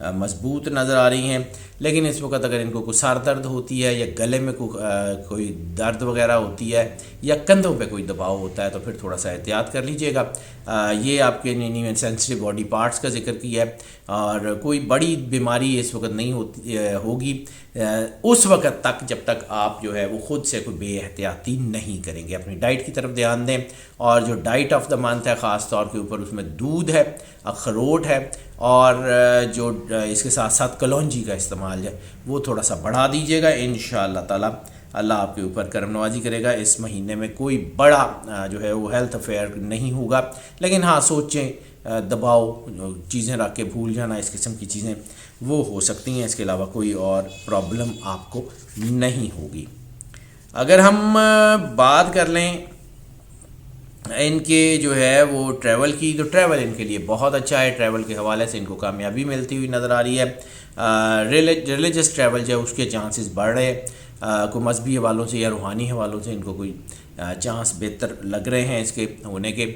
مضبوط نظر آ رہی ہیں، لیکن اس وقت اگر ان کو کوئی سر درد ہوتی ہے یا گلے میں کوئی درد وغیرہ ہوتی ہے یا کندھوں پہ کوئی دباؤ ہوتا ہے تو پھر تھوڑا سا احتیاط کر لیجئے گا۔ یہ آپ کے نینی سینسٹیو باڈی پارٹس کا ذکر کیا ہے، اور کوئی بڑی بیماری اس وقت نہیں ہوگی اس وقت تک جب تک آپ جو ہے وہ خود سے کوئی بے احتیاطی نہیں کریں گے۔ اپنی ڈائٹ کی طرف دھیان دیں، اور جو ڈائٹ آف دا منتھ ہے خاص طور کے اوپر اس میں دودھ ہے، اخروٹ ہے، اور جو اس کے ساتھ ساتھ کلونجی کا استعمال ہے وہ تھوڑا سا بڑھا دیجیے گا۔ انشاءاللہ تعالی اللہ آپ کے اوپر کرم نوازی کرے گا۔ اس مہینے میں کوئی بڑا جو ہے وہ ہیلتھ افیئر نہیں ہوگا، لیکن ہاں سوچیں، دباؤ، چیزیں رکھ کے بھول جانا، اس قسم کی چیزیں وہ ہو سکتی ہیں، اس کے علاوہ کوئی اور پرابلم آپ کو نہیں ہوگی۔ اگر ہم بات کر لیں ان کے جو ہے وہ ٹریول کی، تو ٹریول ان کے لیے بہت اچھا ہے۔ ٹریول کے حوالے سے ان کو کامیابی ملتی ہوئی نظر آ رہی ہے۔ ریلیجس ٹریول جو ہے اس کے چانسز بڑھ رہے ہیں، کوئی مذہبی حوالوں سے یا روحانی حوالوں سے ان کو کوئی چانس بہتر لگ رہے ہیں اس کے ہونے کے۔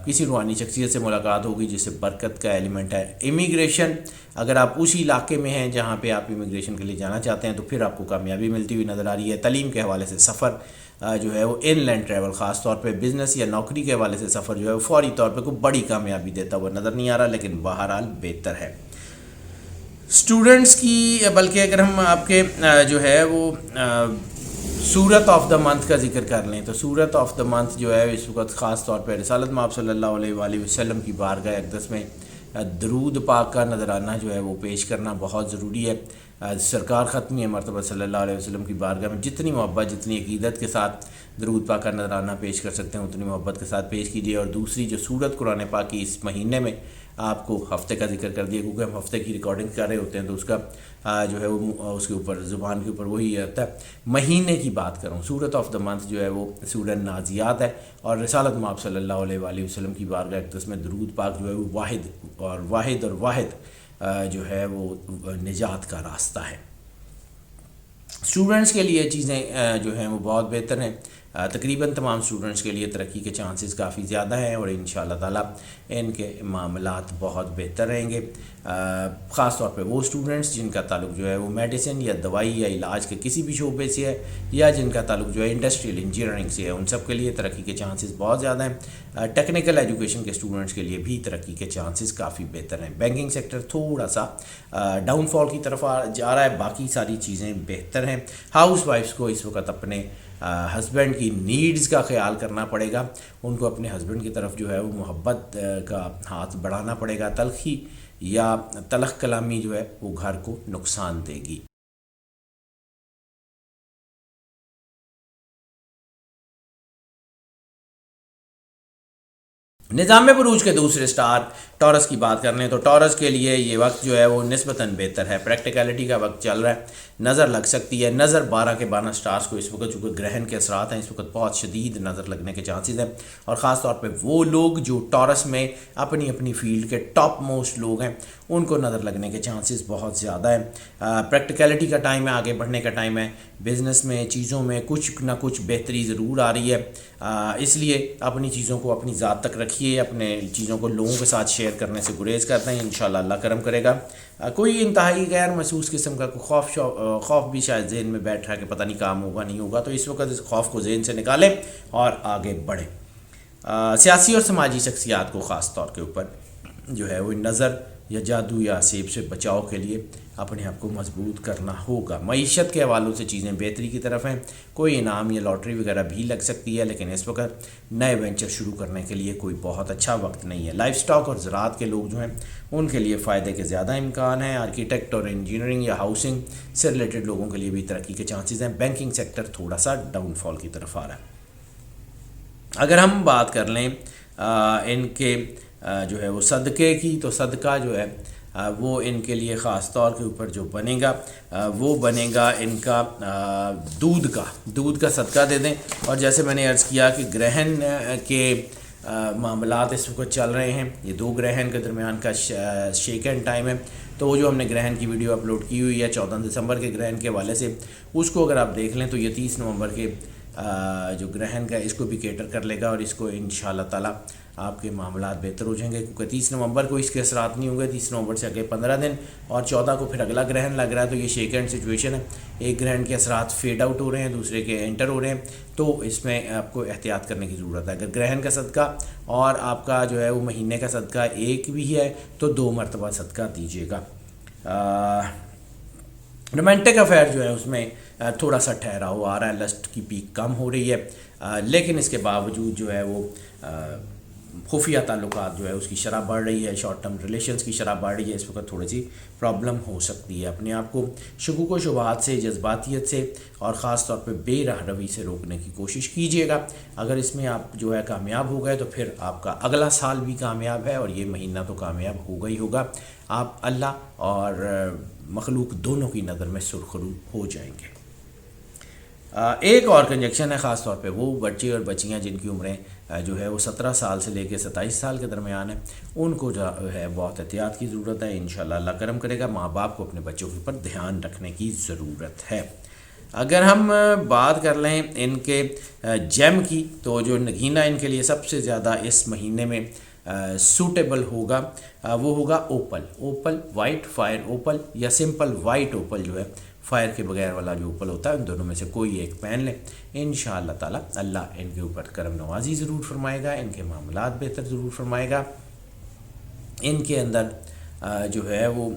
کسی روحانی شخصیت سے ملاقات ہوگی جس سے برکت کا ایلیمنٹ ہے۔ امیگریشن، اگر آپ اسی علاقے میں ہیں جہاں پہ آپ امیگریشن کے لیے جانا چاہتے ہیں تو پھر آپ کو کامیابی ملتی ہوئی نظر آ رہی ہے۔ تعلیم کے حوالے سے سفر جو ہے وہ ان لینڈ ٹریول، خاص طور پہ بزنس یا نوکری کے حوالے سے سفر جو ہے وہ فوری طور پہ کوئی بڑی کامیابی دیتا ہوا نظر نہیں آ رہا، لیکن بہرحال بہتر ہے۔ اسٹوڈنٹس کی، بلکہ اگر ہم آپ کے جو ہے وہ سورت آف دا منتھ کا ذکر کر لیں تو سورت آف دا منتھ جو ہے اس وقت خاص طور پہ رسالت مآب صلی اللہ علیہ وآلہ وسلم کی بارگاہ اقدس میں درود پاک کا نذرانہ جو ہے وہ پیش کرنا بہت ضروری ہے۔ سرکار ختمی مرتبہ صلی اللہ علیہ وسلم کی بارگاہ میں جتنی محبت، جتنی عقیدت کے ساتھ درود پاک کا نذرانہ پیش کر سکتے ہیں اتنی محبت کے ساتھ پیش کیجیے۔ اور دوسری جو سورت قرآن پاک کی اس مہینے میں آپ کو ہفتے کا ذکر کر دیا، کیونکہ ہم ہفتے کی ریکارڈنگ کر رہے ہوتے ہیں تو اس کا جو ہے وہ اس کے اوپر زبان کے اوپر وہی آتا ہے۔ مہینے کی بات کروں، سورت آف دا منتھ جو ہے وہ سورہ نازیات ہے، اور رسالت مآب صلی اللہ علیہ وآلہ وسلم کی بارگاہ اقدس میں درود پاک جو ہے وہ واحد جو ہے وہ نجات کا راستہ ہے۔ اسٹوڈنٹس کے لیے چیزیں جو ہیں وہ بہت بہتر ہیں، تقریباً تمام اسٹوڈنٹس کے لیے ترقی کے چانسز کافی زیادہ ہیں، اور انشاءاللہ تعالیٰ ان کے معاملات بہت بہتر رہیں گے۔ خاص طور پہ وہ اسٹوڈنٹس جن کا تعلق جو ہے وہ میڈیسن یا دوائی یا علاج کے کسی بھی شعبے سے ہے، یا جن کا تعلق جو ہے انڈسٹریل انجینئرنگ سے ہے، ان سب کے لیے ترقی کے چانسز بہت زیادہ ہیں۔ ٹیکنیکل ایجوکیشن کے اسٹوڈنٹس کے لیے بھی ترقی کے چانسز کافی بہتر ہیں۔ بینکنگ سیکٹر تھوڑا سا ڈاؤن فال کی طرف جا رہا ہے، باقی ساری چیزیں بہتر ہیں۔ ہاؤس وائفس کو اس وقت اپنے ہسبینڈ کی نیڈز کا خیال کرنا پڑے گا، ان کو اپنے ہسبینڈ کی طرف جو ہے وہ محبت کا ہاتھ بڑھانا پڑے گا۔ تلخی یا تلخ کلامی جو ہے وہ گھر کو نقصان دے گی۔ نظام بروج کے دوسرے سٹار ٹورس کی بات کر لیں تو ٹورس کے لیے یہ وقت جو ہے وہ نسبتاً بہتر ہے۔ پریکٹیکلٹی کا وقت چل رہا ہے، نظر لگ سکتی ہے۔ نظر 12 کے 12 سٹارز کو اس وقت چونکہ گرہن کے اثرات ہیں، اس وقت بہت شدید نظر لگنے کے چانسز ہیں، اور خاص طور پہ وہ لوگ جو ٹورس میں اپنی فیلڈ کے ٹاپ موسٹ لوگ ہیں ان کو نظر لگنے کے چانسز بہت زیادہ ہیں۔ پریکٹیکلٹی کا ٹائم ہے، آگے بڑھنے کا ٹائم ہے۔ بزنس میں چیزوں میں کچھ نہ کچھ بہتری ضرور آ رہی ہے، اس لیے اپنی چیزوں کو اپنی ذات تک رکھیے، اپنے چیزوں کو لوگوں کے ساتھ شیئر کرنے سے گریز کرتے ہیں، انشاءاللہ اللہ کرم کرے گا۔ کوئی انتہائی غیر محسوس قسم کا کوئی خوف بھی شاید ذہن میں بیٹھ رہا ہے کہ پتہ نہیں کام ہوگا نہیں ہوگا، تو اس وقت اس خوف کو ذہن سے نکالیں اور آگے بڑھیں۔ سیاسی اور سماجی شخصیات کو خاص طور کے اوپر جو ہے وہ نظر یا جادو یا سیب سے بچاؤ کے لیے اپنے آپ کو مضبوط کرنا ہوگا۔ معیشت کے حوالوں سے چیزیں بہتری کی طرف ہیں، کوئی انعام یا لاٹری وغیرہ بھی لگ سکتی ہے، لیکن اس وقت نئے وینچر شروع کرنے کے لیے کوئی بہت اچھا وقت نہیں ہے۔ لائف سٹاک اور زراعت کے لوگ جو ہیں ان کے لیے فائدے کے زیادہ امکان ہیں۔ آرکیٹیکٹ اور انجینئرنگ یا ہاؤسنگ سے ریلیٹڈ لوگوں کے لیے بھی ترقی کے چانسز ہیں۔ بینکنگ سیکٹر تھوڑا سا ڈاؤن فال کی طرف آ رہا ہے۔ اگر ہم بات کر لیں ان کے جو ہے وہ صدقے کی، تو صدقہ جو ہے وہ ان کے لیے خاص طور کے اوپر جو بنے گا وہ بنے گا ان کا دودھ کا صدقہ دے دیں۔ اور جیسے میں نے عرض کیا کہ گرہن کے معاملات اس وقت چل رہے ہیں، یہ 2 گرہن کے درمیان کا شیک اینڈ ٹائم ہے، تو وہ جو ہم نے گرہن کی ویڈیو اپلوڈ کی ہوئی ہے 14 دسمبر کے گرہن کے حوالے سے، اس کو اگر آپ دیکھ لیں تو یہ 30 نومبر کے جو گرہن کا اس کو بھی کیٹر کر لے گا اور اس کو انشاءاللہ تعالیٰ آپ کے معاملات بہتر ہو جائیں گے، کیونکہ 30 نومبر کو اس کے اثرات نہیں ہوں گے، 30 نومبر سے اگلے 15 دن اور 14 کو پھر اگلا گرہن لگ رہا ہے، تو یہ شیک ہینڈ سچویشن ہے، ایک گرہن کے اثرات فیڈ آؤٹ ہو رہے ہیں، دوسرے کے انٹر ہو رہے ہیں، تو اس میں آپ کو احتیاط کرنے کی ضرورت ہے۔ اگر گرہن کا صدقہ اور آپ کا جو ہے وہ مہینے کا صدقہ ایک بھی ہے تو 2 مرتبہ صدقہ دیجیے گا۔ رومانٹک افیئر جو ہے اس میں تھوڑا سا ٹھہراؤ آ رہا ہے، لسٹ کی پیک کم ہو رہی ہے، لیکن اس کے باوجود جو ہے وہ خفیہ تعلقات جو ہے اس کی شرح بڑھ رہی ہے، شارٹ ٹرم ریلیشنز کی شرح بڑھ رہی ہے، اس وقت تھوڑی سی پرابلم ہو سکتی ہے۔ اپنے آپ کو شکوک و شبہات سے، جذباتیت سے اور خاص طور پہ بے راہ روی سے روکنے کی کوشش کیجیے گا۔ اگر اس میں آپ جو ہے کامیاب ہو گئے تو پھر آپ کا اگلا سال بھی کامیاب ہے اور یہ مہینہ تو کامیاب ہوگا ہی ہوگا، آپ اللہ اور مخلوق دونوں کی نظر میں سرخرو ہو جائیں گے۔ ایک اور کنجکشن ہے، خاص طور پہ وہ بچے اور بچیاں جن کی عمریں جو ہے وہ 17 سال سے لے کے 27 سال کے درمیان ہے، ان کو جو ہے بہت احتیاط کی ضرورت ہے۔ انشاءاللہ اللہ کرم کرے گا، ماں باپ کو اپنے بچوں کے اوپر دھیان رکھنے کی ضرورت ہے۔ اگر ہم بات کر لیں ان کے جیم کی، تو جو نگینہ ان کے لیے سب سے زیادہ اس مہینے میں سوٹیبل ہوگا وہ ہوگا اوپل وائٹ فائر اوپل یا سمپل وائٹ اوپل جو ہے فائر کے بغیر والا جو اوپل ہوتا ہے، ان دونوں میں سے کوئی ایک پہن لیں، انشاءاللہ تعالیٰ اللہ ان کے اوپر کرم نوازی ضرور فرمائے گا، ان کے معاملات بہتر ضرور فرمائے گا، ان کے اندر جو ہے وہ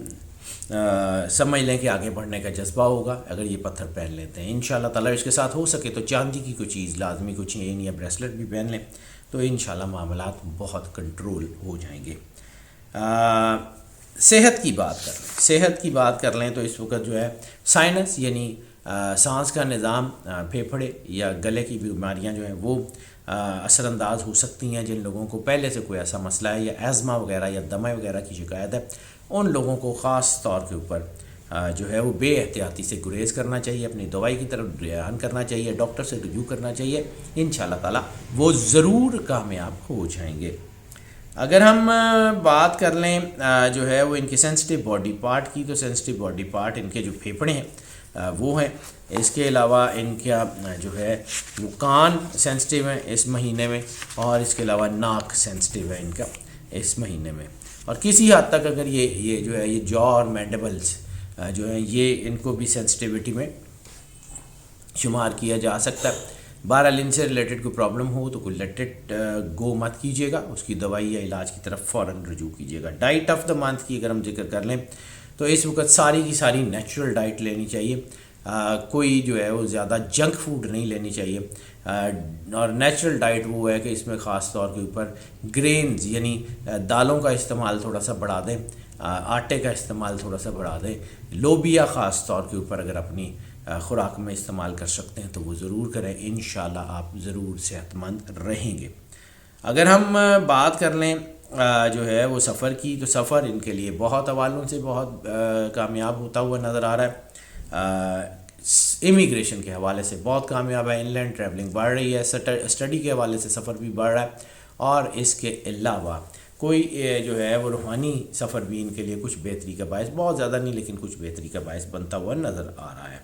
سمجھ لیں کہ آگے بڑھنے کا جذبہ ہوگا اگر یہ پتھر پہن لیتے ہیں انشاءاللہ تعالیٰ۔ اس کے ساتھ ہو سکے تو چاندی کی کوئی چیز لازمی، کوئی چین یا بریسلٹ بھی پہن لیں تو انشاءاللہ معاملات بہت کنٹرول ہو جائیں گے۔ صحت کی بات کر لیں تو اس وقت جو ہے سائنس یعنی سانس کا نظام، پھیپھڑے یا گلے کی بیماریاں جو ہیں وہ اثر انداز ہو سکتی ہیں۔ جن لوگوں کو پہلے سے کوئی ایسا مسئلہ ہے یا ایزما وغیرہ یا دمے وغیرہ کی شکایت ہے، ان لوگوں کو خاص طور کے اوپر جو ہے وہ بے احتیاطی سے گریز کرنا چاہیے، اپنی دوائی کی طرف دھیان کرنا چاہیے، ڈاکٹر سے رجوع کرنا چاہیے، انشاءاللہ تعالیٰ وہ ضرور کامیاب ہو جائیں گے۔ اگر ہم بات کر لیں جو ہے وہ ان کے سینسٹیو باڈی پارٹ کی، تو سینسٹیو باڈی پارٹ ان کے جو پھیپھڑے ہیں وہ ہیں، اس کے علاوہ ان کا جو ہے وہ کان سینسٹیو ہیں اس مہینے میں، اور اس کے علاوہ ناک سینسٹیو ہے ان کا اس مہینے میں، اور کسی حد تک اگر یہ جو ہے یہ جو اور مینڈیبلز جو ہیں یہ ان کو بھی سینسٹیوٹی میں شمار کیا جا سکتا ہے۔ بہرحال ان سے ریلیٹڈ کوئی پرابلم ہو تو کوئی لیٹ اٹ گو مت کیجیے گا، اس کی دوائی یا علاج کی طرف فوراً رجوع کیجیے گا۔ ڈائٹ آف دا منتھ کی اگر ہم ذکر کر لیں تو اس وقت ساری کی ساری نیچرل ڈائٹ لینی چاہیے، کوئی جو ہے وہ زیادہ جنک فوڈ نہیں لینی چاہیے، اور نیچرل ڈائٹ وہ ہے کہ اس میں خاص طور کے اوپر گرینز یعنی دالوں کا استعمال تھوڑا سا بڑھا دیں، آٹے کا استعمال تھوڑا سا بڑھا دیں، لوبیا خاص طور کے اوپر اگر اپنی خوراک میں استعمال کر سکتے ہیں تو وہ ضرور کریں، انشاءاللہ آپ ضرور صحت مند رہیں گے۔ اگر ہم بات کر لیں جو ہے وہ سفر کی، تو سفر ان کے لیے بہت حوالوں سے بہت کامیاب ہوتا ہوا نظر آ رہا ہے۔ امیگریشن کے حوالے سے بہت کامیاب ہے، ان لینڈ ٹریولنگ بڑھ رہی ہے، اسٹڈی کے حوالے سے سفر بھی بڑھ رہا ہے، اور اس کے علاوہ کوئی جو ہے وہ روحانی سفر بھی ان کے لیے کچھ بہتری کا باعث، بہت زیادہ نہیں لیکن کچھ بہتری کا باعث بنتا ہوا نظر آ رہا ہے۔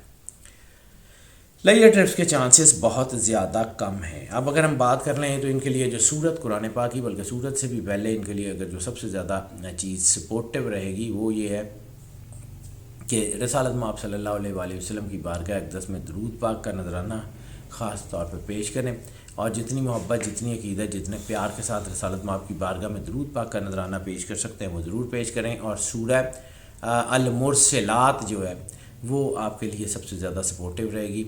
لیجر ٹرپس کے چانسز بہت زیادہ کم ہیں۔ اب اگر ہم بات کر لیں تو ان کے لیے جو سورت قرآن پاک کی، بلکہ سورت سے بھی پہلے ان کے لیے اگر جو سب سے زیادہ چیز سپورٹیو رہے گی وہ یہ ہے کہ رسالت مآب صلی اللہ علیہ وآلہ وسلم کی بارگاہ اقدس میں درود پاک کا نذرانہ خاص طور پہ پیش کریں، اور جتنی محبت، جتنی عقیدت، جتنے پیار کے ساتھ رسالت مآب کی بارگاہ میں درود پاک کا نذرانہ پیش کر سکتے ہیں وہ ضرور پیش کریں، اور سورہ المرسلات جو ہے وہ آپ کے لیے سب سے زیادہ سپورٹیو رہے گی،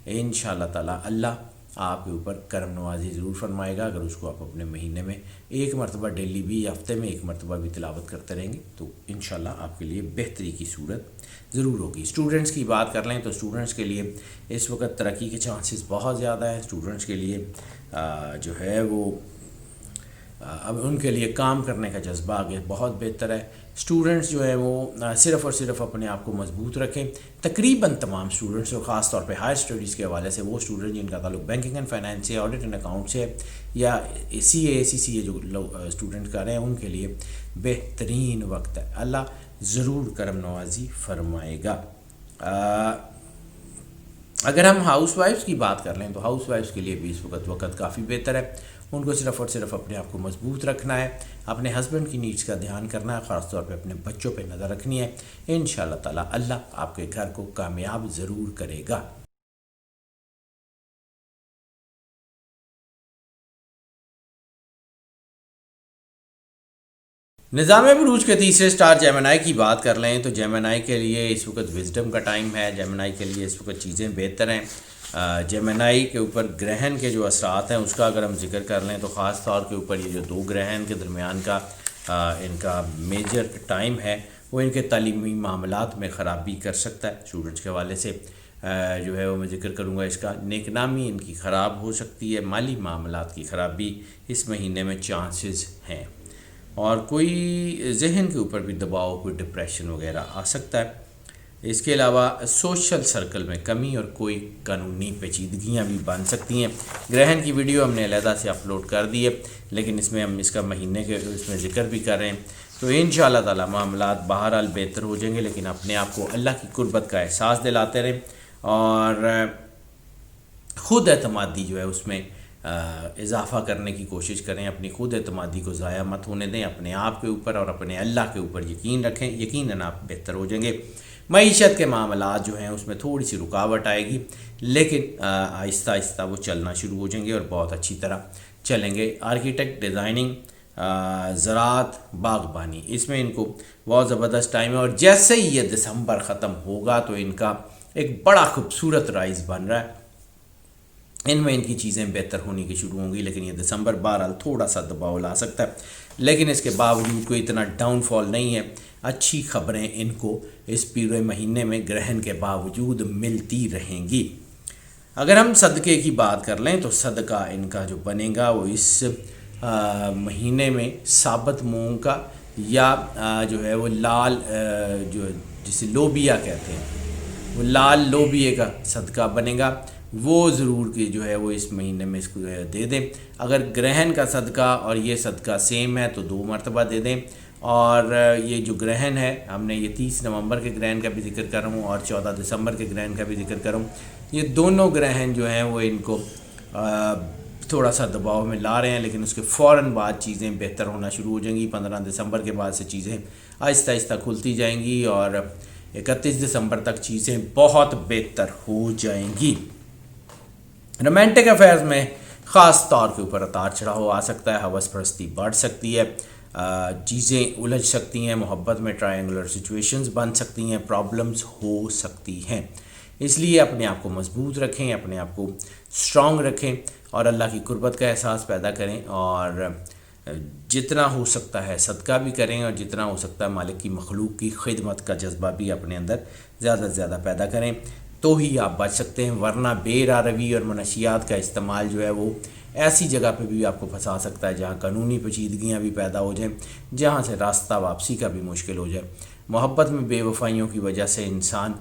انشاءاللہ تعالیٰ اللہ آپ کے اوپر کرم نوازی ضرور فرمائے گا۔ اگر اس کو آپ اپنے مہینے میں ایک مرتبہ ڈیلی بھی یا ہفتے میں ایک مرتبہ بھی تلاوت کرتے رہیں گے تو انشاءاللہ آپ کے لیے بہتری کی صورت ضرور ہوگی۔ اسٹوڈنٹس کی بات کر لیں تو اسٹوڈنٹس کے لیے اس وقت ترقی کے چانسز بہت زیادہ ہیں۔ اسٹوڈنٹس کے لیے جو ہے وہ اب ان کے لیے کام کرنے کا جذبہ آگے بہت بہتر ہے۔ اسٹوڈنٹس جو ہیں وہ صرف اور صرف اپنے آپ کو مضبوط رکھیں، تقریباً تمام اسٹوڈنٹس، اور خاص طور پہ ہائر اسٹڈیز کے حوالے سے وہ اسٹوڈنٹ جن کا تعلق بینکنگ اینڈ فائنینس سے، آڈٹ اینڈ اکاؤنٹ سے یا CA جو اسٹوڈنٹ کر رہے ہیں ان کے لیے بہترین وقت ہے، اللہ ضرور کرم نوازی فرمائے گا۔ اگر ہم ہاؤس وائفس کی بات کر لیں تو ہاؤس وائفس کے لیے بھی اس وقت کافی بہتر ہے. ان کو صرف اور صرف اپنے آپ کو مضبوط رکھنا ہے, اپنے ہسبینڈ کی نیڈس کا دھیان کرنا ہے, خاص طور پہ اپنے بچوں پہ نظر رکھنی ہے. انشاءاللہ تعالی اللہ آپ کے گھر کو کامیاب ضرور کرے گا. نظام بروج کے تیسرے سٹار جیمنائی کی بات کر لیں تو جیمنائی کے لیے اس وقت وزڈم کا ٹائم ہے. جیمنائی کے لیے اس وقت چیزیں بہتر ہیں. جیمنائی کے اوپر گرہن کے جو اثرات ہیں اس کا اگر ہم ذکر کر لیں تو خاص طور کے اوپر یہ جو دو گرہن کے درمیان کا ان کا میجر ٹائم ہے وہ ان کے تعلیمی معاملات میں خرابی کر سکتا ہے. اسٹوڈنٹس کے حوالے سے جو ہے وہ میں ذکر کروں گا اس کا. نیک نامی ان کی خراب ہو سکتی ہے. مالی معاملات کی خرابی اس مہینے میں چانسز ہیں, اور کوئی ذہن کے اوپر بھی دباؤ, کوئی ڈپریشن وغیرہ آ سکتا ہے. اس کے علاوہ سوشل سرکل میں کمی اور کوئی قانونی پیچیدگیاں بھی بن سکتی ہیں. گرہن کی ویڈیو ہم نے علیحدہ سے اپلوڈ کر دی ہے, لیکن اس میں ہم اس کا مہینے کے اس میں ذکر بھی کر رہے ہیں. تو انشاءاللہ تعالی معاملات بہرحال بہتر ہو جائیں گے, لیکن اپنے آپ کو اللہ کی قربت کا احساس دلاتے رہیں اور خود اعتمادی جو ہے اس میں اضافہ کرنے کی کوشش کریں. اپنی خود اعتمادی کو ضائع مت ہونے دیں. اپنے آپ کے اوپر اور اپنے اللہ کے اوپر یقین رکھیں, یقیناً آپ بہتر ہو جائیں گے. معیشت کے معاملات جو ہیں اس میں تھوڑی سی رکاوٹ آئے گی, لیکن آہستہ آہستہ وہ چلنا شروع ہو جائیں گے اور بہت اچھی طرح چلیں گے. آرکیٹیکٹ, ڈیزائننگ, زراعت, باغبانی, اس میں ان کو بہت زبردست ٹائم ہے. اور جیسے ہی یہ دسمبر ختم ہوگا تو ان کا ایک بڑا خوبصورت رائز بن رہا ہے. ان میں ان کی چیزیں بہتر ہونے کی شروع ہوں گی, لیکن یہ دسمبر بہرحال تھوڑا سا دباؤ لا سکتا ہے, لیکن اس کے باوجود کوئی اتنا ڈاؤن فال نہیں ہے. اچھی خبریں ان کو اس پورے مہینے میں گرہن کے باوجود ملتی رہیں گی. اگر ہم صدقے کی بات کر لیں تو صدقہ ان کا جو بنے گا وہ اس مہینے میں ثابت مونگ کا یا جو ہے وہ لال جو جسے لوبیا کہتے ہیں, وہ لال لوبیے کا صدقہ بنے گا. وہ ضرور کہ جو ہے وہ اس مہینے میں اس کو دے دیں. اگر گرہن کا صدقہ اور یہ صدقہ سیم ہے تو 2 مرتبہ دے دیں. اور یہ جو گرہن ہے, ہم نے یہ 30 نومبر کے گرہن کا بھی ذکر کر رہا ہوں اور 14 دسمبر کے گرہن کا بھی ذکر کر رہا ہوں. یہ دونوں گرہن جو ہیں وہ ان کو تھوڑا سا دباؤ میں لا رہے ہیں, لیکن اس کے فوراً بعد چیزیں بہتر ہونا شروع ہو جائیں گی. 15 دسمبر کے بعد سے چیزیں آہستہ آہستہ کھلتی جائیں گی اور 31 دسمبر تک چیزیں بہت بہتر ہو جائیں گی. رومانٹک افیئرز میں خاص طور کے اوپر اتار چڑھاؤ آ سکتا ہے, ہوس پرستی بڑھ سکتی ہے, چیزیں الجھ سکتی ہیں, محبت میں ٹرائنگولر سچویشنز بن سکتی ہیں, پرابلمز ہو سکتی ہیں. اس لیے اپنے آپ کو مضبوط رکھیں, اپنے آپ کو اسٹرانگ رکھیں اور اللہ کی قربت کا احساس پیدا کریں, اور جتنا ہو سکتا ہے صدقہ بھی کریں, اور جتنا ہو سکتا ہے مالک کی مخلوق کی خدمت کا جذبہ بھی اپنے اندر زیادہ سے زیادہ پیدا کریں, تو ہی آپ بچ سکتے ہیں. ورنہ بے راروی اور منشیات کا استعمال جو ہے وہ ایسی جگہ پہ بھی آپ کو پھنسا سکتا ہے جہاں قانونی پیچیدگیاں بھی پیدا ہو جائیں, جہاں سے راستہ واپسی کا بھی مشکل ہو جائے. محبت میں بے وفائیوں کی وجہ سے انسان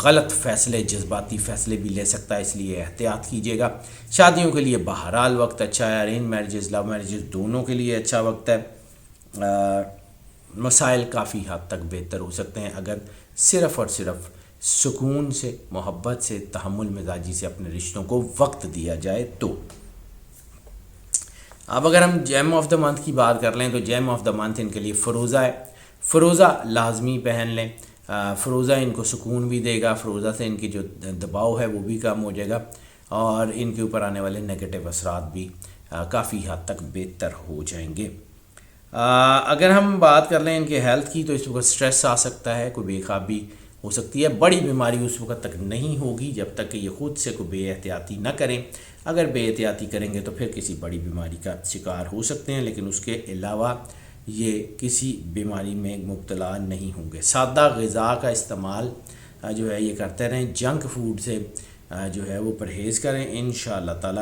غلط فیصلے, جذباتی فیصلے بھی لے سکتا ہے, اس لیے احتیاط کیجیے گا. شادیوں کے لیے بہرحال وقت اچھا ہے. ارینج میرجز, لو میرجز دونوں کے لیے اچھا وقت ہے. مسائل کافی حد تک بہتر ہو سکتے ہیں اگر صرف اور صرف سکون سے, محبت سے, تحمل مزاجی سے اپنے رشتوں کو وقت دیا جائے تو. اب اگر ہم جیم آف دا منتھ کی بات کر لیں تو جیم آف دا منتھ ان کے لیے فروزہ ہے. فروزہ لازمی پہن لیں. فروزہ ان کو سکون بھی دے گا, فروزہ سے ان کی جو دباؤ ہے وہ بھی کم ہو جائے گا, اور ان کے اوپر آنے والے نگیٹو اثرات بھی کافی حد تک بہتر ہو جائیں گے. اگر ہم بات کر لیں ان کے ہیلتھ کی تو اس وقت سٹریس آ سکتا ہے, کوئی بے خوابی ہو سکتی ہے. بڑی بیماری اس وقت تک نہیں ہوگی جب تک کہ یہ خود سے کوئی بے احتیاطی نہ کریں. اگر بے احتیاطی کریں گے تو پھر کسی بڑی بیماری کا شکار ہو سکتے ہیں, لیکن اس کے علاوہ یہ کسی بیماری میں مبتلا نہیں ہوں گے. سادہ غذا کا استعمال جو ہے یہ کرتے رہیں, جنک فوڈ سے جو ہے وہ پرہیز کریں. انشاءاللہ تعالی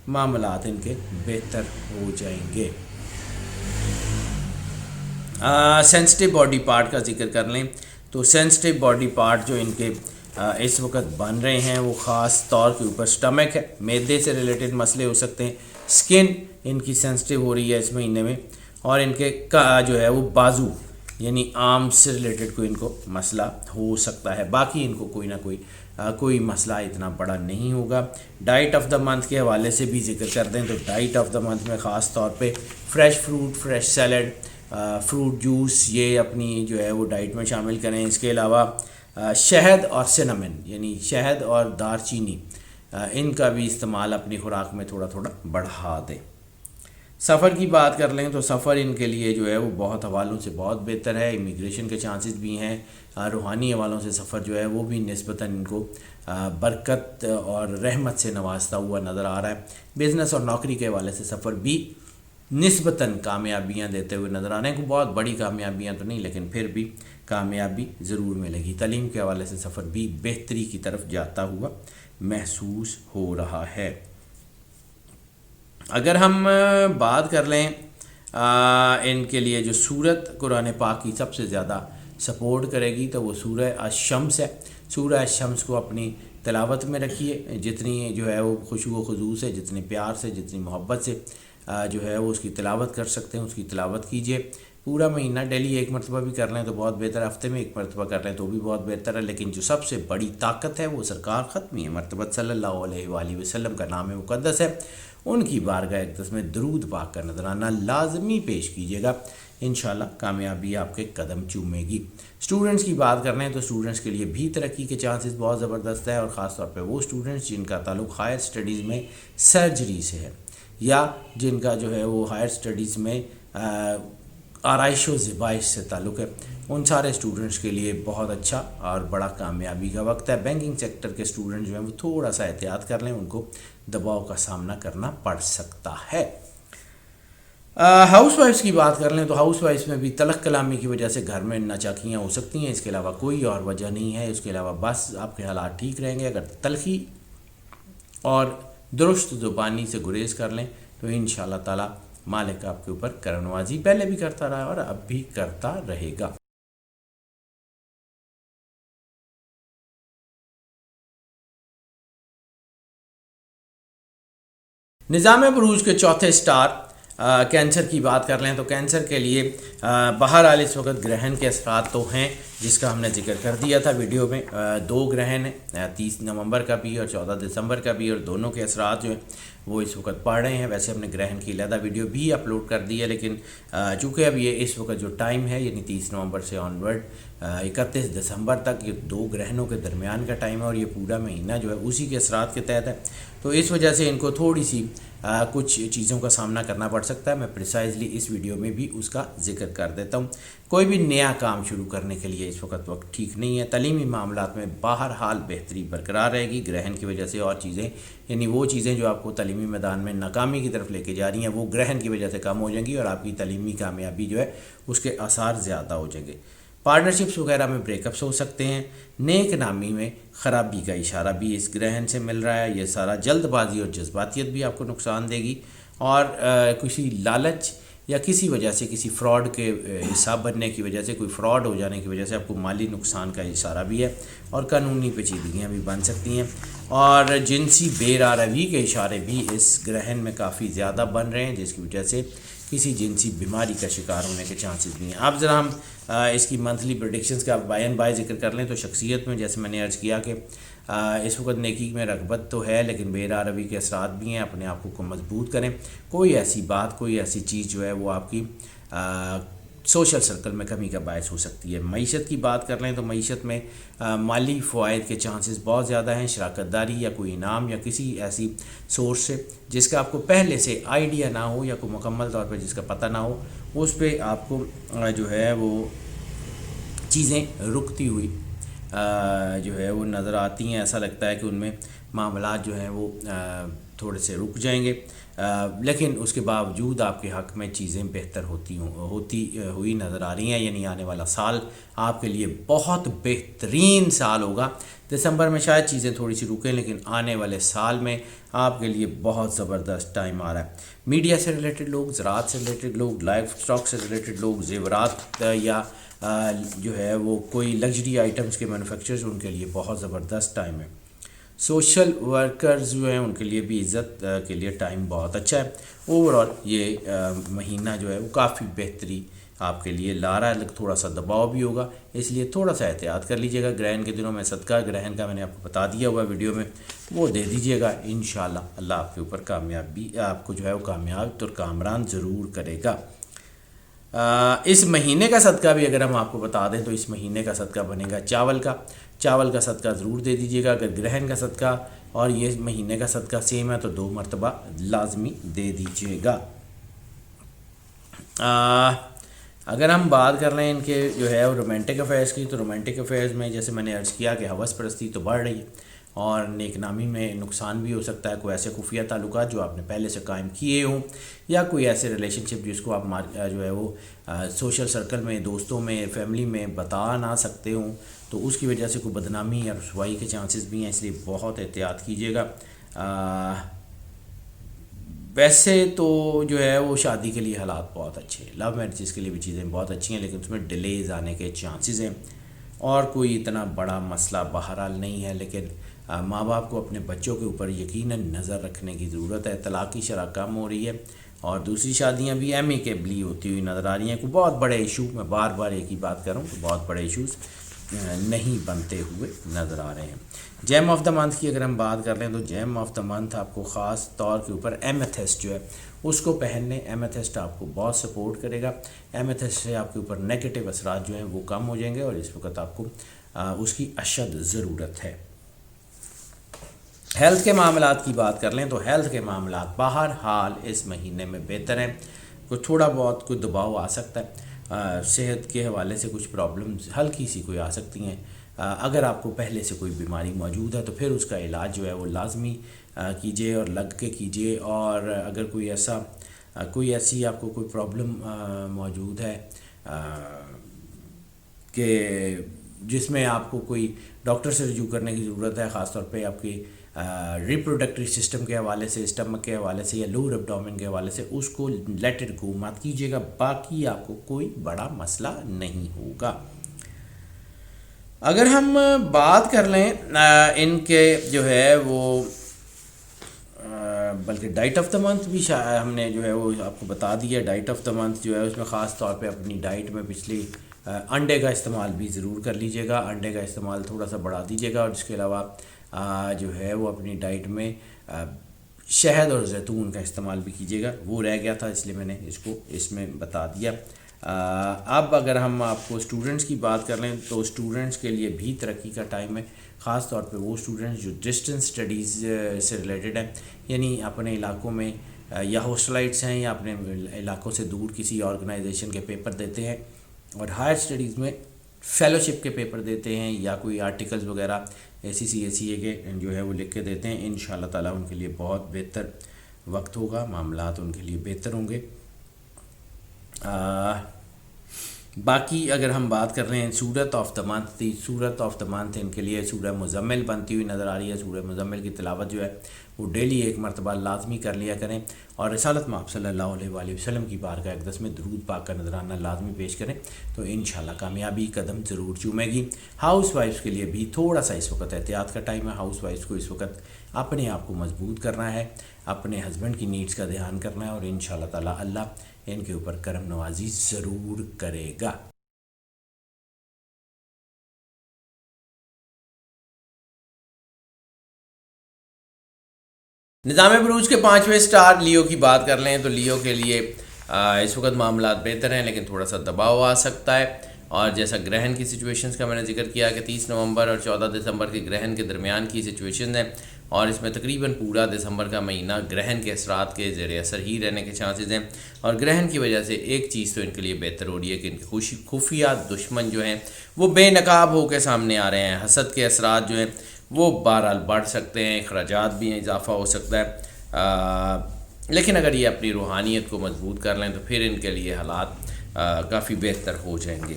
معاملات ان کے بہتر ہو جائیں گے. سینسٹیو باڈی پارٹ کا ذکر کر لیں تو سینسٹیو باڈی پارٹ جو ان کے اس وقت بن رہے ہیں وہ خاص طور کے اوپر سٹمک ہے. معدے سے ریلیٹڈ مسئلے ہو سکتے ہیں. سکن ان کی سینسٹیو ہو رہی ہے اس مہینے میں, اور ان کے جو ہے وہ بازو یعنی آرم سے ریلیٹڈ کوئی ان کو مسئلہ ہو سکتا ہے. باقی ان کو کوئی نہ کوئی کوئی مسئلہ اتنا بڑا نہیں ہوگا۔ ڈائٹ آف دا منتھ کے حوالے سے بھی ذکر کر دیں تو ڈائٹ آف دا منتھ میں خاص طور پہ fresh fruit, fresh salad, fruit juice یہ اپنی جو ہے وہ ڈائٹ میں شامل کریں۔ اس کے علاوہ شہد اور سنمن یعنی شہد اور دار چینی ان کا بھی استعمال اپنی خوراک میں تھوڑا تھوڑا بڑھا دیں۔ سفر کی بات کر لیں تو سفر ان کے لیے جو ہے وہ بہت حوالوں سے بہت بہتر ہے، امیگریشن کے چانسز بھی ہیں، روحانی حوالوں سے سفر جو ہے وہ بھی نسبتاً ان کو برکت اور رحمت سے نوازتا ہوا نظر آ رہا ہے۔ بزنس اور نوکری کے حوالے سے سفر بھی نسبتاً کامیابیاں دیتے ہوئے نظر آ رہے ہیں، کوئی بہت بڑی کامیابیاں تو نہیں لیکن پھر بھی کامیابی ضرور ملے گی۔ تعلیم کے حوالے سے سفر بھی بہتری کی طرف جاتا ہوا محسوس ہو رہا ہے۔ اگر ہم بات کر لیں ان کے لیے جو سورت قرآن پاک کی سب سے زیادہ سپورٹ کرے گی تو وہ سورہ الشمس ہے۔ سورہ الشمس کو اپنی تلاوت میں رکھیے، جتنی جو ہے وہ خشوع و خضوع سے، جتنے پیار سے، جتنی محبت سے جو ہے وہ اس کی تلاوت کر سکتے ہیں اس کی تلاوت کیجیے۔ پورا مہینہ ڈیلی ایک مرتبہ بھی کر لیں تو بہت بہتر ہے، ہفتے میں ایک مرتبہ کر لیں تو بھی بہت بہتر ہے، لیکن جو سب سے بڑی طاقت ہے وہ سرکار ختمی مرتبہ صلی اللہ علیہ وآلہ وسلم کا نام مقدس ہے، ان کی بارگاہ اقدس میں درود پاک کا نذرانہ لازمی پیش کیجیے گا، انشاءاللہ کامیابی آپ کے قدم چومے گی۔ اسٹوڈنٹس کی بات کر رہے ہیں تو اسٹوڈنٹس کے لیے بھی ترقی کے چانسز بہت زبردست ہے، اور خاص طور پہ وہ اسٹوڈنٹس جن کا تعلق ہائر اسٹڈیز میں سرجری سے ہے یا جن کا جو ہے وہ ہائر اسٹڈیز میں آرائش و زیبائش سے تعلق ہے، ان سارے اسٹوڈنٹس کے لیے بہت اچھا اور بڑا کامیابی کا وقت ہے۔ بینکنگ سیکٹر کے اسٹوڈنٹ جو ہیں وہ تھوڑا سا احتیاط کر لیں، ان کو دباؤ کا سامنا کرنا پڑ سکتا ہے۔ ہاؤس وائفس کی بات کر لیں تو ہاؤس وائفس میں بھی تلخ کلامی کی وجہ سے گھر میں ناچاکیاں ہو سکتی ہیں، اس کے علاوہ کوئی اور وجہ نہیں ہے۔ اس کے علاوہ بس آپ کے حالات ٹھیک رہیں گے، اگر تلخی اور درست زبانی سے گریز کر لیں تو انشاءاللہ تعالی مالک آپ کے اوپر کرم نوازی پہلے بھی کرتا رہا اور اب بھی کرتا رہے گا۔ نظام بروج کے چوتھے سٹار کینسر کی بات کر لیں تو کینسر کے لیے بہرحال اس وقت گرہن کے اثرات تو ہیں جس کا ہم نے ذکر کر دیا تھا ویڈیو میں، 2 گرہن ہیں، 30 نومبر کا بھی اور 14 دسمبر کا بھی، اور دونوں کے اثرات جو ہیں وہ اس وقت پڑ رہے ہیں۔ ویسے ہم نے گرہن کی علیحدہ ویڈیو بھی اپلوڈ کر دی ہے، لیکن چونکہ اب یہ اس وقت جو ٹائم ہے یعنی 30 نومبر سے آن ورڈ 31 دسمبر تک یہ 2 گرہنوں کے درمیان کا ٹائم ہے، اور یہ پورا مہینہ جو ہے اسی کے اثرات کے تحت ہے، تو اس وجہ سے ان کو تھوڑی سی کچھ چیزوں کا سامنا کرنا پڑ سکتا ہے۔ میں پریسائزلی اس ویڈیو میں بھی اس کا ذکر کر دیتا ہوں۔ کوئی بھی نیا کام شروع کرنے کے لیے اس وقت ٹھیک نہیں ہے۔ تعلیمی معاملات میں بہرحال بہتری برقرار رہے گی گرہن کی وجہ سے، اور چیزیں یعنی وہ چیزیں جو آپ کو تعلیمی میدان میں ناکامی کی طرف لے کے جا رہی ہیں وہ گرہن کی وجہ سے کم ہو جائیں گی، اور آپ کی تعلیمی کامیابی جو ہے اس کے آثار زیادہ ہو جائیں گے۔ پارٹنرشپس وغیرہ میں بریک اپس ہو سکتے ہیں۔ نیک نامی میں خرابی کا اشارہ بھی اس گرہن سے مل رہا ہے۔ یہ سارا جلد بازی اور جذباتیت بھی آپ کو نقصان دے گی، اور کسی لالچ یا کسی وجہ سے کسی فراڈ کے حصہ بننے کی وجہ سے، کوئی فراڈ ہو جانے کی وجہ سے آپ کو مالی نقصان کا اشارہ بھی ہے، اور قانونی پیچیدگیاں بھی بن سکتی ہیں، اور جنسی بے روی کے اشارے بھی اس گرہن میں کافی زیادہ بن رہے ہیں، جس کی وجہ سے کسی جنسی بیماری کا شکار ہونے کے چانسز بھی ہیں۔ اب ذرا ہم اس کی منتھلی پریڈکشنز کا بائی ذکر کر لیں تو شخصیت میں جیسے میں نے عرض کیا کہ اس وقت نیکی میں رغبت تو ہے، لیکن بے روی کے اثرات بھی ہیں۔ اپنے آپ کو مضبوط کریں، کوئی ایسی بات، کوئی ایسی چیز جو ہے وہ آپ کی سوشل سرکل میں کمی کا باعث ہو سکتی ہے۔ معیشت کی بات کر لیں تو معیشت میں مالی فوائد کے چانسز بہت زیادہ ہیں۔ شراکت داری یا کوئی انعام یا کسی ایسی سورس سے جس کا آپ کو پہلے سے آئیڈیا نہ ہو یا کوئی مکمل طور پہ جس کا پتہ نہ ہو، اس پہ آپ کو جو ہے وہ چیزیں رکتی ہوئی جو ہے وہ نظر آتی ہیں۔ ایسا لگتا ہے کہ ان میں معاملات جو ہیں وہ تھوڑے سے رک جائیں گے، لیکن اس کے باوجود آپ کے حق میں چیزیں بہتر ہوتی ہوئی نظر آ رہی ہیں، یعنی آنے والا سال آپ کے لیے بہت بہترین سال ہوگا۔ دسمبر میں شاید چیزیں تھوڑی سی رکیں، لیکن آنے والے سال میں آپ کے لیے بہت زبردست ٹائم آ رہا ہے۔ میڈیا سے ریلیٹڈ لوگ، زراعت سے ریلیٹڈ لوگ، لائف سٹاک سے ریلیٹڈ لوگ، زیورات یا جو ہے وہ کوئی لگژری آئٹمس کے مینوفیکچرز، ان کے لیے بہت زبردست ٹائم ہے۔ سوشل ورکرز جو ہیں ان کے لیے بھی عزت کے لیے ٹائم بہت اچھا ہے۔ اوور آل یہ مہینہ جو ہے وہ کافی بہتری آپ کے لیے لا رہا ہے، تھوڑا سا دباؤ بھی ہوگا، اس لیے تھوڑا سا احتیاط کر لیجیے گا۔ گرہن کے دنوں میں صدقہ گرہن کا میں نے آپ کو بتا دیا ہوا ویڈیو میں، وہ دے دیجیے گا، انشاءاللہ اللہ آپ کے اوپر کامیابی آپ کو جو ہے وہ کامیاب اور کامران ضرور کرے گا۔ اس مہینے کا صدقہ بھی اگر ہم آپ کو بتا دیں تو اس مہینے کا صدقہ بنے گا چاول کا صدقہ ضرور دے دیجیے گا۔ اگر گرہن کا صدقہ اور یہ مہینے کا صدقہ سیم ہے تو 2 مرتبہ لازمی دے دیجیے گا۔ اگر ہم بات کر رہے ہیں ان کے جو ہے رومانٹک افیئرس کی، تو رومانٹک افیئرس میں جیسے میں نے عرض کیا کہ ہوس پرستی تو بڑھ رہی ہے اور نیک نامی میں نقصان بھی ہو سکتا ہے۔ کوئی ایسے خفیہ تعلقات جو آپ نے پہلے سے قائم کیے ہوں، یا کوئی ایسے ریلیشن شپ جس کو آپ جو ہے وہ سوشل سرکل میں، دوستوں میں، فیملی میں بتا نہ سکتے ہوں، تو اس کی وجہ سے کوئی بدنامی یا رسوائی کے چانسز بھی ہیں، اس لیے بہت احتیاط کیجیے گا۔ ویسے تو جو ہے وہ شادی کے لیے حالات بہت اچھے ہیں، لو میرجز کے لیے بھی چیزیں بہت اچھی ہیں، لیکن اس میں ڈیلیز آنے کے چانسز ہیں، اور کوئی اتنا بڑا مسئلہ بہرحال نہیں ہے، لیکن ماں باپ کو اپنے بچوں کے اوپر یقیناً نظر رکھنے کی ضرورت ہے۔ طلاق کی شرح کم ہو رہی ہے اور دوسری شادیاں بھی ایمیکیبلی ہوتی ہوئی نظر آ رہی ہیں۔ کوئی بہت بڑے ایشو، میں بار بار ایک ہی بات کر رہا ہوں کہ بہت بڑے ایشوز نہیں بنتے ہوئے نظر آ رہے ہیں۔ جیم آف دا منتھ کی اگر ہم بات کر لیں تو جیم آف دا منتھ آپ کو خاص طور کے اوپر ایمیتھسٹ جو ہے اس کو پہننے، ایمیتھسٹ آپ کو بہت سپورٹ کرے گا۔ ایمیتھسٹ سے آپ کے اوپر نیگیٹو اثرات جو ہیں وہ کم ہو جائیں گے، اور اس وقت آپ کو اس کی اشد ضرورت ہے۔ ہیلتھ کے معاملات کی بات کر لیں تو ہیلتھ کے معاملات بہرحال اس مہینے میں بہتر ہیں۔ کوئی تھوڑا بہت کوئی دباؤ آ سکتا ہے، صحت کے حوالے سے کچھ پرابلمز ہلکی سی کوئی آ سکتی ہیں۔ اگر آپ کو پہلے سے کوئی بیماری موجود ہے تو پھر اس کا علاج جو ہے وہ لازمی کیجیے اور لگ کے کیجیے، اور اگر کوئی ایسی آپ کو کوئی پرابلم موجود ہے کہ جس میں آپ کو کوئی ڈاکٹر سے رجوع کرنے کی ضرورت ہے، خاص طور پہ آپ کی ریپروڈکٹری سسٹم کے حوالے سے، اسٹمک کے حوالے سے یا لور ایبڈومن کے حوالے سے، اس کو لیٹ اٹ گو مت کیجیے گا، باقی آپ کو کوئی بڑا مسئلہ نہیں ہوگا۔ اگر ہم بات کر لیں ان کے جو ہے وہ بلکہ ڈائٹ آف دا منتھ بھی ہم نے جو ہے وہ آپ کو بتا دیا۔ ڈائٹ آف دا منتھ جو ہے اس میں خاص طور پہ اپنی ڈائٹ میں پچھلی انڈے کا استعمال بھی ضرور کر لیجیے گا، انڈے کا استعمال تھوڑا سا بڑھا دیجیے گا، اور اس کے علاوہ جو ہے وہ اپنی ڈائٹ میں شہد اور زیتون کا استعمال بھی کیجیے گا۔ وہ رہ گیا تھا اس لیے میں نے اس میں بتا دیا۔ اب اگر ہم آپ کو اسٹوڈنٹس کی بات کر لیں تو اسٹوڈنٹس کے لیے بھی ترقی کا ٹائم ہے، خاص طور پہ وہ اسٹوڈنٹس جو ڈسٹنس اسٹڈیز سے ریلیٹڈ ہیں، یعنی اپنے علاقوں میں یا ہاسٹلائٹس ہیں یا اپنے علاقوں سے دور کسی آرگنائزیشن کے پیپر دیتے ہیں، اور ہائر اسٹڈیز میں فیلوشپ کے پیپر دیتے ہیں، یا کوئی آرٹیکلز وغیرہ ACCA کے جو ہے وہ لکھ کے دیتے ہیں، انشاءاللہ تعالیٰ ان کے لیے بہت بہتر وقت ہوگا، معاملات ان کے لیے بہتر ہوں گے۔ باقی اگر ہم بات کر رہے ہیں سورت آف دا منتھ، سورت آف دا منتھ ان کے لیے سورہ مزمل بنتی ہوئی نظر آ رہی ہے۔ سورہ مزمل کی تلاوت جو ہے وہ ڈیلی 1 مرتبہ لازمی کر لیا کریں، اور رسالت میں آپ صلی اللہ علیہ وآلہ وسلم کی بارگاہ اقدس میں درود پاک کا نذرانہ لازمی پیش کریں، تو انشاءاللہ کامیابی قدم ضرور چومے گی۔ ہاؤس وائفس کے لیے بھی تھوڑا سا اس وقت احتیاط کا ٹائم ہے۔ ہاؤس وائفس کو اس وقت اپنے آپ کو مضبوط کرنا ہے، اپنے ہسبینڈ کی نیڈز کا دھیان کرنا ہے، اور انشاءاللہ تعالیٰ اللہ ان کے اوپر کرم نوازی ضرور کرے گا۔ نظام بروج کے 5ویں سٹار لیو کی بات کر لیں تو لیو کے لیے اس وقت معاملات بہتر ہیں، لیکن تھوڑا سا دباؤ آ سکتا ہے، اور جیسا گرہن کی سچویشنز کا میں نے ذکر کیا کہ 30 نومبر اور 14 دسمبر کے گرہن کے درمیان کی سچویشن ہیں، اور اس میں تقریباً پورا دسمبر کا مہینہ گرہن کے اثرات کے زیر اثر ہی رہنے کے چانسز ہیں، اور گرہن کی وجہ سے ایک چیز تو ان کے لیے بہتر ہو رہی ہے کہ ان کے خفیہ دشمن جو ہیں وہ بے نقاب ہو کے سامنے آ رہے ہیں۔ حسد کے اثرات جو ہیں وہ بہرحال بڑھ سکتے ہیں، اخراجات بھی ہیں، اضافہ ہو سکتا ہے، لیکن اگر یہ اپنی روحانیت کو مضبوط کر لیں تو پھر ان کے لیے حالات کافی بہتر ہو جائیں گے۔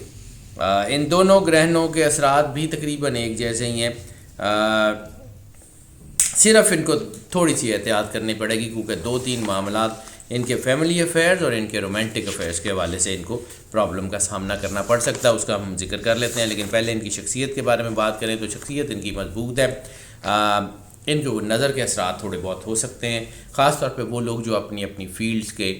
ان دونوں گرہنوں کے اثرات بھی تقریباً ایک جیسے ہی ہیں، صرف ان کو تھوڑی سی احتیاط کرنی پڑے گی، کیونکہ 2-3 معاملات ان کے فیملی افیئرز اور ان کے رومانٹک افیئرز کے حوالے سے ان کو پرابلم کا سامنا کرنا پڑ سکتا ہے، اس کا ہم ذکر کر لیتے ہیں۔ لیکن پہلے ان کی شخصیت کے بارے میں بات کریں تو شخصیت ان کی مضبوط ہے، ان کے نظر کے اثرات تھوڑے بہت ہو سکتے ہیں، خاص طور پہ وہ لوگ جو اپنی اپنی فیلڈز کے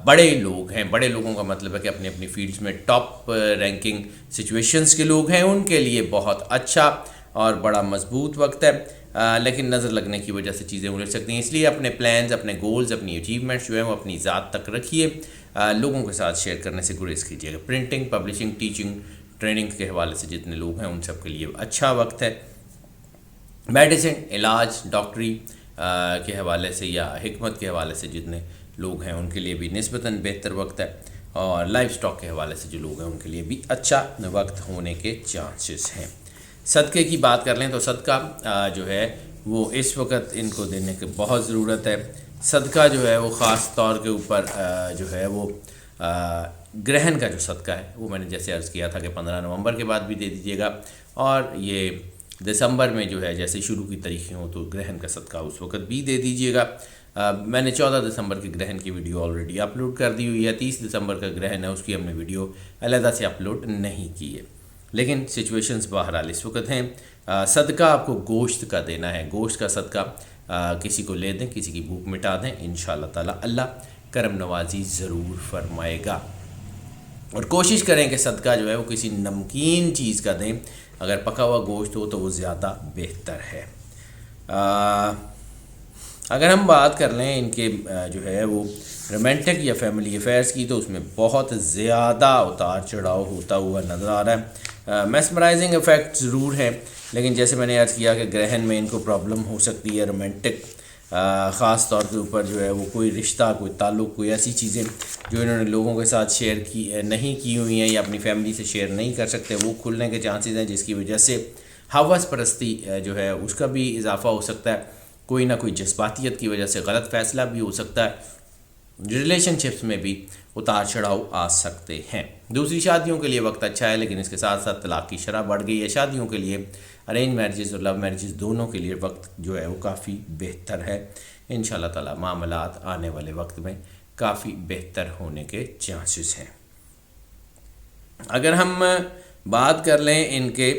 بڑے لوگ ہیں. بڑے لوگوں کا مطلب ہے کہ اپنی اپنی فیلڈز میں ٹاپ رینکنگ سچویشنز کے لوگ ہیں، ان کے لیے بہت اچھا اور بڑا مضبوط وقت ہے. لیکن نظر لگنے کی وجہ سے چیزیں الجھ سکتی ہیں، اس لیے اپنے پلانز، اپنے گولز، اپنی اچیومنٹس جو ہیں وہ اپنی ذات تک رکھیے. لوگوں کے ساتھ شیئر کرنے سے گریز کیجیے گا. پرنٹنگ، پبلشنگ، ٹیچنگ، ٹریننگ کے حوالے سے جتنے لوگ ہیں ان سب کے لیے اچھا وقت ہے. میڈیسن، علاج، ڈاکٹری کے حوالے سے یا حکمت کے حوالے سے جتنے لوگ ہیں ان کے لیے بھی نسبتاً بہتر وقت ہے. اور لائف سٹاک کے حوالے سے جو لوگ ہیں ان کے لیے بھی اچھا وقت ہونے کے چانسز ہیں. صدقے کی بات کر لیں تو صدقہ جو ہے وہ اس وقت ان کو دینے کی بہت ضرورت ہے. صدقہ جو ہے وہ خاص طور کے اوپر جو ہے وہ گرہن کا جو صدقہ ہے وہ میں نے جیسے عرض کیا تھا کہ 15 نومبر کے بعد بھی دے دیجیے گا، اور یہ دسمبر میں جو ہے جیسے شروع کی تاریخیں ہوں تو گرہن کا صدقہ اس وقت بھی دے دیجیے گا. میں نے 14 دسمبر کے گرہن کی ویڈیو آلریڈی اپلوڈ کر دی ہوئی ہے. 30 دسمبر کا گرہن ہے، اس کی ہم نے ویڈیو علیحدہ سے اپلوڈ نہیں کی ہے. لیکن سچویشنز بہرحال اس وقت ہیں. صدقہ آپ کو گوشت کا دینا ہے، گوشت کا صدقہ کسی کو لے دیں، کسی کی بھوک مٹا دیں، انشاءاللہ تعالی اللہ کرم نوازی ضرور فرمائے گا. اور کوشش کریں کہ صدقہ جو ہے وہ کسی نمکین چیز کا دیں، اگر پکا ہوا گوشت ہو تو وہ زیادہ بہتر ہے. اگر ہم بات کر لیں ان کے جو ہے وہ رومانٹک یا فیملی افیئرس کی تو اس میں بہت زیادہ اتار چڑھاؤ ہوتا ہوا نظر آ رہا ہے. میسمرائزنگ افیکٹ ضرور ہے، لیکن جیسے میں نے عرض کیا کہ گرہن میں ان کو پرابلم ہو سکتی ہے. رومانٹک خاص طور کے اوپر جو ہے وہ کوئی رشتہ، کوئی تعلق، کوئی ایسی چیزیں جو انہوں نے لوگوں کے ساتھ شیئر کی نہیں کی ہوئی ہیں یا اپنی فیملی سے شیئر نہیں کر سکتے، وہ کھلنے کے چانسز ہیں، جس کی وجہ سے ہوس پرستی جو ہے اس کا بھی اضافہ ہو سکتا ہے. کوئی نہ کوئی جذباتیت کی وجہ سے غلط فیصلہ بھی ہو سکتا ہے. ریلیشن شپس میں بھی اتار چڑھاؤ آ سکتے ہیں. دوسری شادیوں کے لیے وقت اچھا ہے، لیکن اس کے ساتھ ساتھ طلاق کی شرح بڑھ گئی ہے. شادیوں کے لیے، ارینج میرجز اور لو میرجز دونوں کے لیے وقت جو ہے وہ کافی بہتر ہے. انشاءاللہ تعالی معاملات آنے والے وقت میں کافی بہتر ہونے کے چانسز ہیں. اگر ہم بات کر لیں ان کے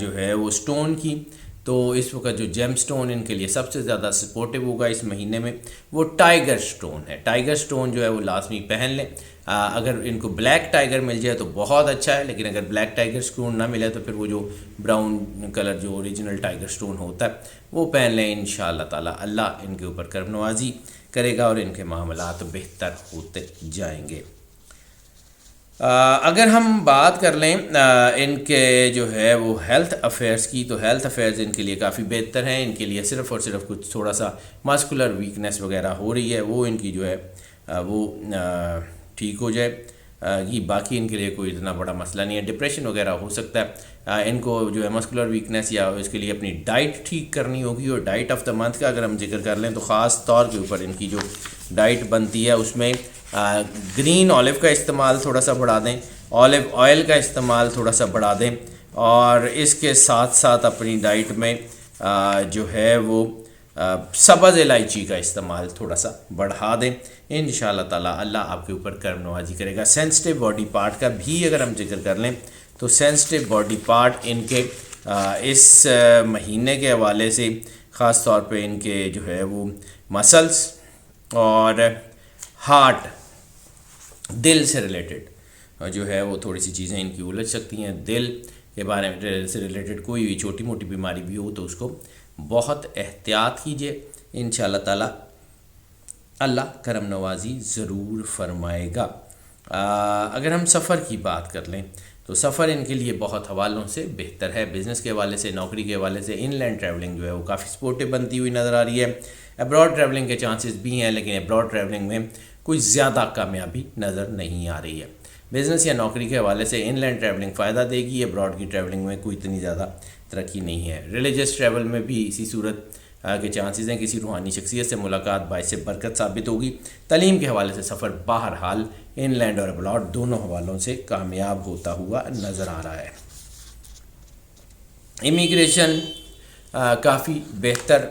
جو ہے وہ سٹون کی، تو اس وقت جو جیم سٹون ان کے لیے سب سے زیادہ سپورٹیو ہوگا اس مہینے میں وہ ٹائیگر سٹون ہے. ٹائیگر سٹون جو ہے وہ لازمی پہن لیں. اگر ان کو بلیک ٹائیگر مل جائے تو بہت اچھا ہے، لیکن اگر بلیک ٹائیگر سٹون نہ ملے تو پھر وہ جو براؤن کلر جو اوریجنل ٹائیگر سٹون ہوتا ہے وہ پہن لیں. انشاءاللہ تعالی اللہ ان کے اوپر کرم نوازی کرے گا اور ان کے معاملات بہتر ہوتے جائیں گے. اگر ہم بات کر لیں ان کے جو ہے وہ ہیلتھ افیئرس کی، تو ہیلتھ افیئرز ان کے لیے کافی بہتر ہیں. ان کے لیے صرف اور صرف کچھ تھوڑا سا مسکولر ویکنیس وغیرہ ہو رہی ہے، وہ ان کی جو ہے وہ ٹھیک ہو جائے. یہ باقی ان کے لیے کوئی اتنا بڑا مسئلہ نہیں ہے. ڈپریشن وغیرہ ہو سکتا ہے. ان کو جو ہے مسکولر ویکنیس یا اس کے لیے اپنی ڈائٹ ٹھیک کرنی ہوگی. اور ڈائٹ آف دا منتھ کا اگر ہم ذکر کر لیں تو خاص طور کے اوپر ان کی جو ڈائٹ بنتی ہے اس میں گرین آلیو کا استعمال تھوڑا سا بڑھا دیں، آلیو آئل کا استعمال تھوڑا سا بڑھا دیں، اور اس کے ساتھ ساتھ اپنی ڈائٹ میں جو ہے وہ سبز الائچی کا استعمال تھوڑا سا بڑھا دیں. انشاءاللہ تعالی اللہ آپ کے اوپر کرم نوازی کرے گا. سینسٹیو باڈی پارٹ کا بھی اگر ہم ذکر کر لیں تو سینسٹیو باڈی پارٹ ان کے اس مہینے کے حوالے سے خاص طور پہ ان کے جو ہے وہ مسلس اور ہارٹ، دل سے ریلیٹڈ جو ہے وہ تھوڑی سی چیزیں ان کی الجھ سکتی ہیں. دل کے بارے میں سے ریلیٹڈ کوئی بھی چھوٹی موٹی بیماری بھی ہو تو اس کو بہت احتیاط کیجیے. انشاءاللہ تعالی اللہ کرم نوازی ضرور فرمائے گا. اگر ہم سفر کی بات کر لیں تو سفر ان کے لیے بہت حوالوں سے بہتر ہے. بزنس کے حوالے سے، نوکری کے حوالے سے ان لینڈ ٹریولنگ جو ہے وہ کافی سپورٹیو بنتی ہوئی نظر آ رہی ہے. ابراڈ ٹریولنگ کے چانسز بھی ہیں، لیکن ابراڈ ٹریولنگ میں کوئی زیادہ کامیابی نظر نہیں آ رہی ہے. بزنس یا نوکری کے حوالے سے ان لینڈ ٹریولنگ فائدہ دے گی، ابراڈ کی ٹریولنگ میں کوئی اتنی زیادہ ترقی نہیں ہے. ریلیجس ٹریول میں بھی اسی صورت کے چانسز ہیں. کسی روحانی شخصیت سے ملاقات باعث برکت ثابت ہوگی. تعلیم کے حوالے سے سفر بہرحال ان لینڈ اور ابراڈ دونوں حوالوں سے کامیاب ہوتا ہوا نظر آ رہا ہے. امیگریشن کافی بہتر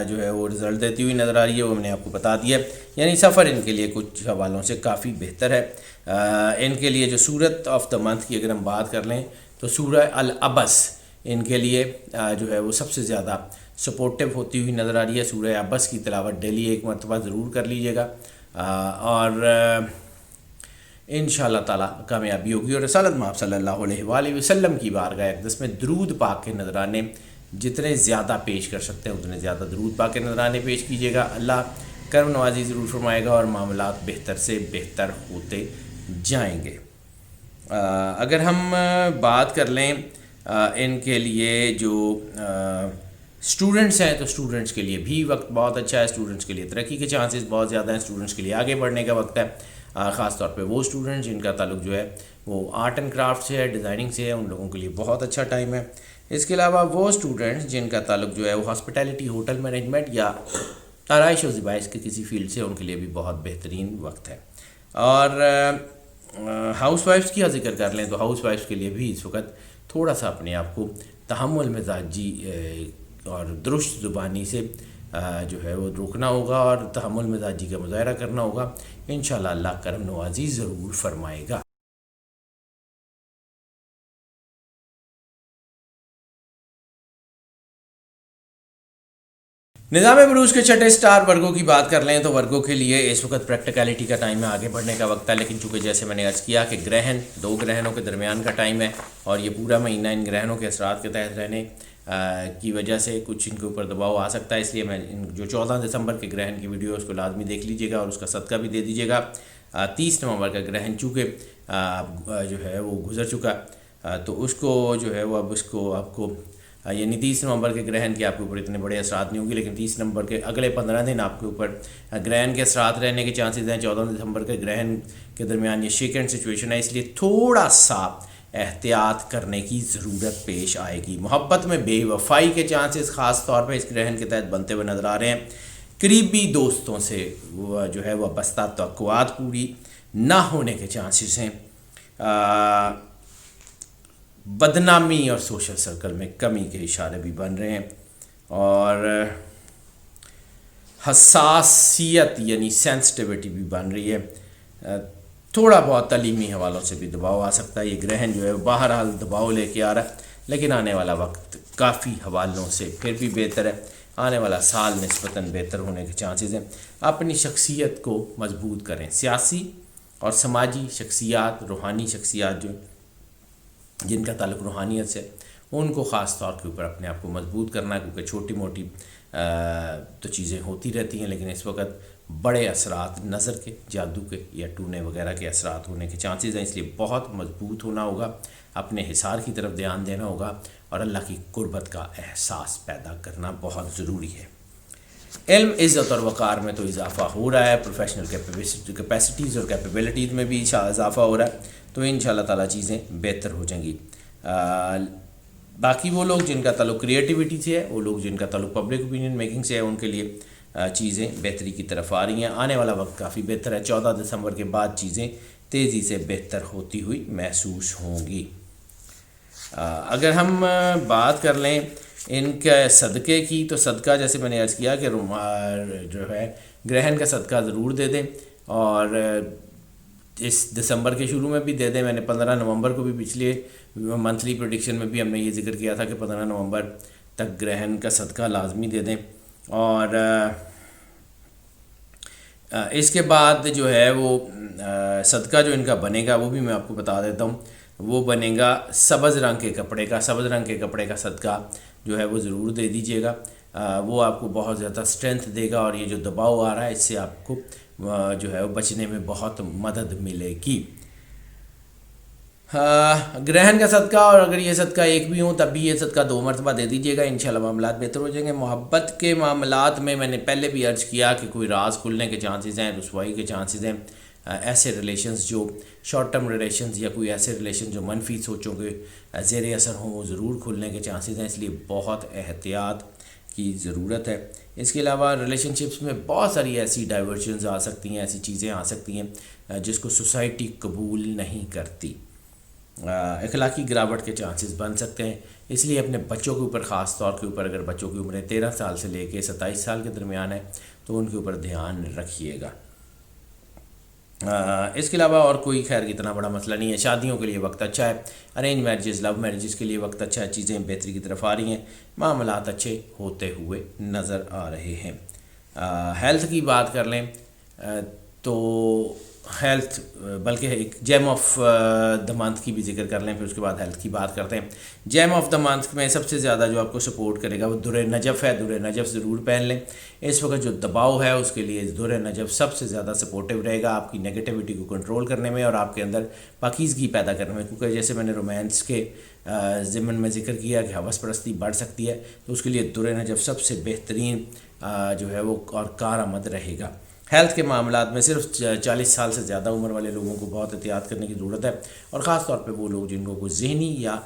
جو ہے وہ رزلٹ دیتی ہوئی نظر آ رہی ہے، وہ میں نے آپ کو بتا دیا. یعنی سفر ان کے لیے کچھ حوالوں سے کافی بہتر ہے. ان کے لیے جو سورت آف دا منتھ کی اگر ہم بات کر لیں تو سورہ العبس ان کے لیے جو ہے وہ سب سے زیادہ سپورٹو ہوتی ہوئی نظر آ رہی ہے. سورہ عبس کی تلاوت ڈیلی ایک مرتبہ ضرور کر لیجیے گا اور انشاءاللہ تعالیٰ کامیابی ہوگی. اور رسالت مآب صلی اللہ علیہ وآلہ وسلم کی بارگاہ اقدس میں درود پاک کے نذرانے جتنے زیادہ پیش کر سکتے ہیں اتنے زیادہ درود پاک کے نذرانے پیش کیجیے گا. اللہ کرم نوازی ضرور فرمائے گا اور معاملات بہتر سے بہتر ہوتے جائیں گے. اگر ہم بات کر لیں ان کے لیے جو اسٹوڈنٹس ہیں تو اسٹوڈنٹس کے لیے بھی وقت بہت اچھا ہے. اسٹوڈنٹس کے لیے ترقی کے چانسز بہت زیادہ ہیں. اسٹوڈنٹس کے لیے آگے بڑھنے کا وقت ہے, خاص طور پہ وہ اسٹوڈنٹ جن کا تعلق جو ہے وہ آرٹ اینڈ کرافٹ سے ہے, ڈیزائننگ سے ہے, ان لوگوں کے لیے بہت اچھا ٹائم ہے. اس کے علاوہ وہ اسٹوڈنٹس جن کا تعلق جو ہے وہ ہاسپٹیلٹی, ہوٹل مینجمنٹ یا آرائش و زیبائش کے کسی فیلڈ سے, ان کے لیے بھی بہت بہترین وقت ہے. اور ہاؤس وائفس کی ذکر کر لیں تو ہاؤس وائفس کے لیے بھی اس وقت تھوڑا سا اپنے آپ کو تحمل مزاجی اور درست زبانی سے جو ہے وہ روکنا ہوگا اور تحمل مزاجی کا مظاہرہ کرنا ہوگا. انشاءاللہ اللہ کرم نوازی ضرور فرمائے گا. نظام بروج کے چھٹے سٹار ورگوں کی بات کر لیں تو ورگوں کے لیے اس وقت پریکٹیکلٹی کا ٹائم ہے, آگے بڑھنے کا وقت ہے. لیکن چونکہ جیسے میں نے عرض کیا کہ گرہن 2 گرہنوں کے درمیان کا ٹائم ہے اور یہ پورا مہینہ ان گرہنوں کے اثرات کے تحت رہنے کی وجہ سے کچھ ان کے اوپر دباؤ آ سکتا ہے. اس لیے میں جو 14 دسمبر کے گرہن کی ویڈیو اس کو لازمی دیکھ لیجیے گا اور اس کا صدقہ بھی دے دیجیے گا. 30 نومبر کا گرہن چونکہ جو ہے وہ گزر چکا تو اس کو جو ہے وہ اب اس کو آپ کو یعنی 30 نومبر کے گرہن کے آپ کے اوپر اتنے بڑے اثرات نہیں ہوں گے, لیکن 30 نومبر کے اگلے 15 دن آپ کے اوپر گرہن کے اثرات رہنے کے چانسز ہیں. 14 دسمبر کے گرہن کے درمیان یہ شیکنڈ سچویشن ہے, اس لیے تھوڑا سا احتیاط کرنے کی ضرورت پیش آئے گی. محبت میں بے وفائی کے چانسز خاص طور پہ اس گرہن کے تحت بنتے ہوئے نظر آ رہے ہیں. قریبی دوستوں سے وہ جو ہے وہ وابستہ توقعات پوری نہ ہونے کے چانسز ہیں. بدنامی اور سوشل سرکل میں کمی کے اشارے بھی بن رہے ہیں اور حساسیت یعنی سینسٹیوٹی بھی بن رہی ہے. تھوڑا بہت تعلیمی حوالوں سے بھی دباؤ آ سکتا ہے. یہ گرہن جو ہے بہرحال دباؤ لے کے آ رہا ہے, لیکن آنے والا وقت کافی حوالوں سے پھر بھی بہتر ہے. آنے والا سال نسبتاً بہتر ہونے کے چانسز ہیں. اپنی شخصیت کو مضبوط کریں. سیاسی اور سماجی شخصیات, روحانی شخصیات جو جن کا تعلق روحانیت سے, ان کو خاص طور کے اوپر اپنے آپ کو مضبوط کرنا ہے, کیونکہ چھوٹی موٹی تو چیزیں ہوتی رہتی ہیں, لیکن اس وقت بڑے اثرات نظر کے, جادو کے یا ٹونے وغیرہ کے اثرات ہونے کے چانسز ہیں. اس لیے بہت مضبوط ہونا ہوگا, اپنے حصار کی طرف دھیان دینا ہوگا اور اللہ کی قربت کا احساس پیدا کرنا بہت ضروری ہے. علم, عزت اور وقار میں تو اضافہ ہو رہا ہے, پروفیشنل کیپیسٹیز اور کیپیبلٹیز میں بھی اضافہ ہو رہا ہے, تو انشاءاللہ تعالیٰ چیزیں بہتر ہو جائیں گی. باقی وہ لوگ جن کا تعلق کریٹیوٹی سے ہے, وہ لوگ جن کا تعلق پبلک اوپینین میکنگ سے ہے, ان کے لیے چیزیں بہتری کی طرف آ رہی ہیں. آنے والا وقت کافی بہتر ہے. 14 دسمبر کے بعد چیزیں تیزی سے بہتر ہوتی ہوئی محسوس ہوں گی. اگر ہم بات کر لیں ان کے صدقے کی تو صدقہ جیسے میں نے عرض کیا کہ جو ہے گرہن کا صدقہ ضرور دے دیں اور اس دسمبر کے شروع میں بھی دے دیں. میں نے 15 نومبر کو بھی پچھلے منتھلی پریڈکشن میں بھی ہم نے یہ ذکر کیا تھا کہ 15 نومبر تک گرہن کا صدقہ لازمی دے دیں. اور اس کے بعد جو ہے وہ صدقہ جو ان کا بنے گا وہ بھی میں آپ کو بتا دیتا ہوں. وہ بنے گا سبز رنگ کے کپڑے کا. سبز رنگ کے کپڑے کا صدقہ جو ہے وہ ضرور دے دیجیے گا. وہ آپ کو بہت زیادہ اسٹرینتھ دے گا اور یہ جو دباؤ آ رہا ہے اس سے آپ کو جو ہے وہ بچنے میں بہت مدد ملے گی. گرہن کا صدقہ, اور اگر یہ صدقہ ایک بھی ہوں تب بھی یہ صدقہ 2 مرتبہ دے دیجیے گا. انشاءاللہ معاملات بہتر ہو جائیں گے. محبت کے معاملات میں نے پہلے بھی عرض کیا کہ کوئی راز کھلنے کے چانسز ہیں, رسوائی کے چانسز ہیں. ایسے ریلیشنز جو شارٹ ٹرم ریلیشنز یا کوئی ایسے ریلیشن جو منفی سوچوں کے زیر اثر ہوں وہ ضرور کھلنے کے چانسز ہیں. اس لیے بہت احتیاط کی ضرورت ہے. اس کے علاوہ ریلیشن شپس میں بہت ساری ایسی ڈائیورشنز آ سکتی ہیں, ایسی چیزیں آ سکتی ہیں جس کو سوسائٹی قبول نہیں کرتی. اخلاقی گراوٹ کے چانسز بن سکتے ہیں. اس لیے اپنے بچوں کے اوپر خاص طور کے اوپر, اگر بچوں کی عمریں 13 سال سے لے کے 27 سال کے درمیان ہے تو ان کے اوپر دھیان رکھیے گا. اس کے علاوہ اور کوئی خیر اتنا بڑا مسئلہ نہیں ہے. شادیوں کے لیے وقت اچھا ہے, ارینج میرجز لو میرجز کے لیے وقت اچھا ہے, چیزیں بہتری کی طرف آ رہی ہیں, معاملات اچھے ہوتے ہوئے نظر آ رہے ہیں. ہیلتھ کی بات کر لیں تو ہیلتھ بلکہ ایک جیم آف دا منتھ کی بھی ذکر کر لیں, پھر اس کے بعد ہیلتھ کی بات کرتے ہیں. جیم آف دا منتھ میں سب سے زیادہ جو آپ کو سپورٹ کرے گا وہ در نجف ہے. در نجف ضرور پہن لیں. اس وقت جو دباؤ ہے اس کے لیے در نجف سب سے زیادہ سپورٹیو رہے گا آپ کی نگیٹیوٹی کو کنٹرول کرنے میں اور آپ کے اندر پاکیزگی پیدا کرنے میں, کیونکہ جیسے میں نے رومانس کے ضمن میں ذکر کیا کہ ہوس پرستی بڑھ سکتی ہے, تو اس کے لیے در نجف سب سے بہترین جو ہے وہ اور کارآمد رہے گا. ہیلتھ کے معاملات میں صرف 40 سال سے زیادہ عمر والے لوگوں کو بہت احتیاط کرنے کی ضرورت ہے, اور خاص طور پہ وہ لوگ جن کو کوئی ذہنی یا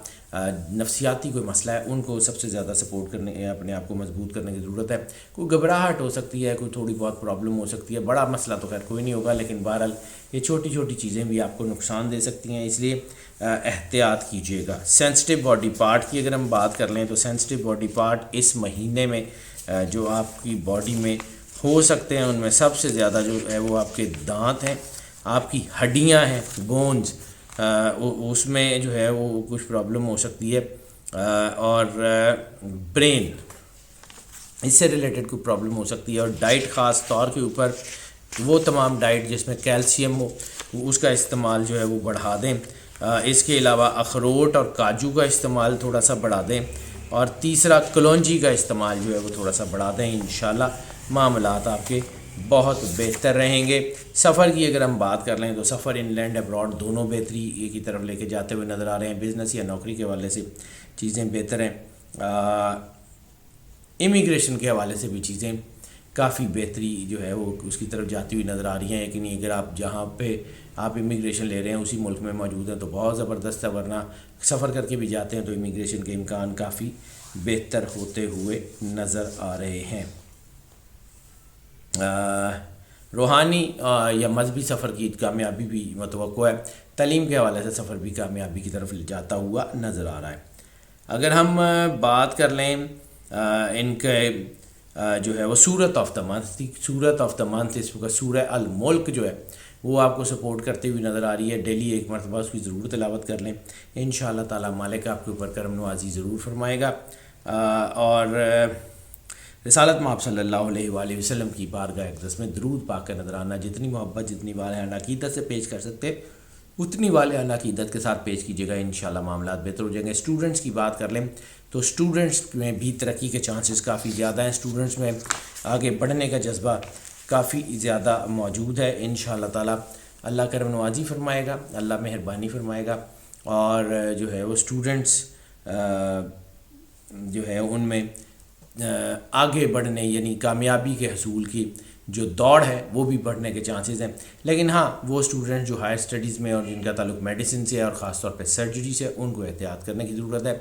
نفسیاتی کوئی مسئلہ ہے ان کو سب سے زیادہ سپورٹ کرنے, اپنے آپ کو مضبوط کرنے کی ضرورت ہے. کوئی گھبراہٹ ہو سکتی ہے, کوئی تھوڑی بہت پرابلم ہو سکتی ہے, بڑا مسئلہ تو خیر کوئی نہیں ہوگا, لیکن بہرحال یہ چھوٹی چھوٹی چیزیں بھی آپ کو نقصان دے سکتی ہیں, اس لیے احتیاط کیجیے گا. سینسٹیو باڈی پارٹ کی اگر ہم بات کر لیں تو سینسٹیو باڈی پارٹ اس مہینے میں جو آپ کی باڈی میں ہو سکتے ہیں ان میں سب سے زیادہ جو ہے وہ آپ کے دانت ہیں, آپ کی ہڈیاں ہیں, بونز, اس میں جو ہے وہ کچھ پرابلم ہو سکتی ہے, اور برین اس سے ریلیٹڈ کوئی پرابلم ہو سکتی ہے. اور ڈائٹ خاص طور کے اوپر وہ تمام ڈائٹ جس میں کیلشیم ہو اس کا استعمال جو ہے وہ بڑھا دیں. اس کے علاوہ اخروٹ اور کاجو کا استعمال تھوڑا سا بڑھا دیں, اور تیسرا کلونجی کا استعمال جو ہے وہ تھوڑا سا بڑھا دیں. انشاءاللہ معاملات آپ کے بہت بہتر رہیں گے. سفر کی اگر ہم بات کر لیں تو سفر ان لینڈ ابراڈ دونوں بہتری کی طرف لے کے جاتے ہوئے نظر آ رہے ہیں. بزنس یا نوکری کے حوالے سے چیزیں بہتر ہیں, امیگریشن کے حوالے سے بھی چیزیں کافی بہتری جو ہے وہ اس کی طرف جاتی ہوئی نظر آ رہی ہیں. لیکن اگر آپ جہاں پہ آپ امیگریشن لے رہے ہیں اسی ملک میں موجود ہیں تو بہت زبردست ہے, ورنہ سفر کر کے بھی جاتے ہیں تو امیگریشن کے امکان کافی بہتر ہوتے ہوئے نظر آ رہے ہیں. روحانی یا مذہبی سفر کی کامیابی بھی متوقع ہے. تعلیم کے حوالے سے سفر بھی کامیابی کی طرف جاتا ہوا نظر آ رہا ہے. اگر ہم بات کر لیں ان کے جو ہے وہ سورت آف دا منتھ, سورت آف دا منتھ اس وقت سورہ الملک جو ہے وہ آپ کو سپورٹ کرتے ہوئی نظر آ رہی ہے. ڈیلی ایک مرتبہ اس کی ضرور تلاوت کر لیں, انشاءاللہ تعالی مالک آپ کے اوپر کرم نوازی ضرور فرمائے گا. اور رسالت مآب صلی اللہ علیہ وآلہ وسلم کی بارگاہ اقدس میں درود پاک کا نذرانہ جتنی محبت جتنی والہانہ عقیدت سے پیش کر سکتے اتنی والہانہ عقیدت کے ساتھ پیش کیجیے گا, انشاءاللہ معاملات بہتر ہو جائیں گے. اسٹوڈنٹس کی بات کر لیں تو اسٹوڈنٹس میں بھی ترقی کے چانسز کافی زیادہ ہیں. اسٹوڈنٹس میں آگے بڑھنے کا جذبہ کافی زیادہ موجود ہے. انشاءاللہ تعالی اللہ کرم نوازی فرمائے گا, اللہ مہربانی فرمائے گا, اور جو ہے وہ اسٹوڈنٹس جو ہے ان میں آگے بڑھنے یعنی کامیابی کے حصول کی جو دوڑ ہے وہ بھی بڑھنے کے چانسز ہیں. لیکن ہاں وہ اسٹوڈنٹ جو ہائر اسٹڈیز میں اور جن کا تعلق میڈیسن سے اور خاص طور پہ سرجری سے, ان کو احتیاط کرنے کی ضرورت ہے.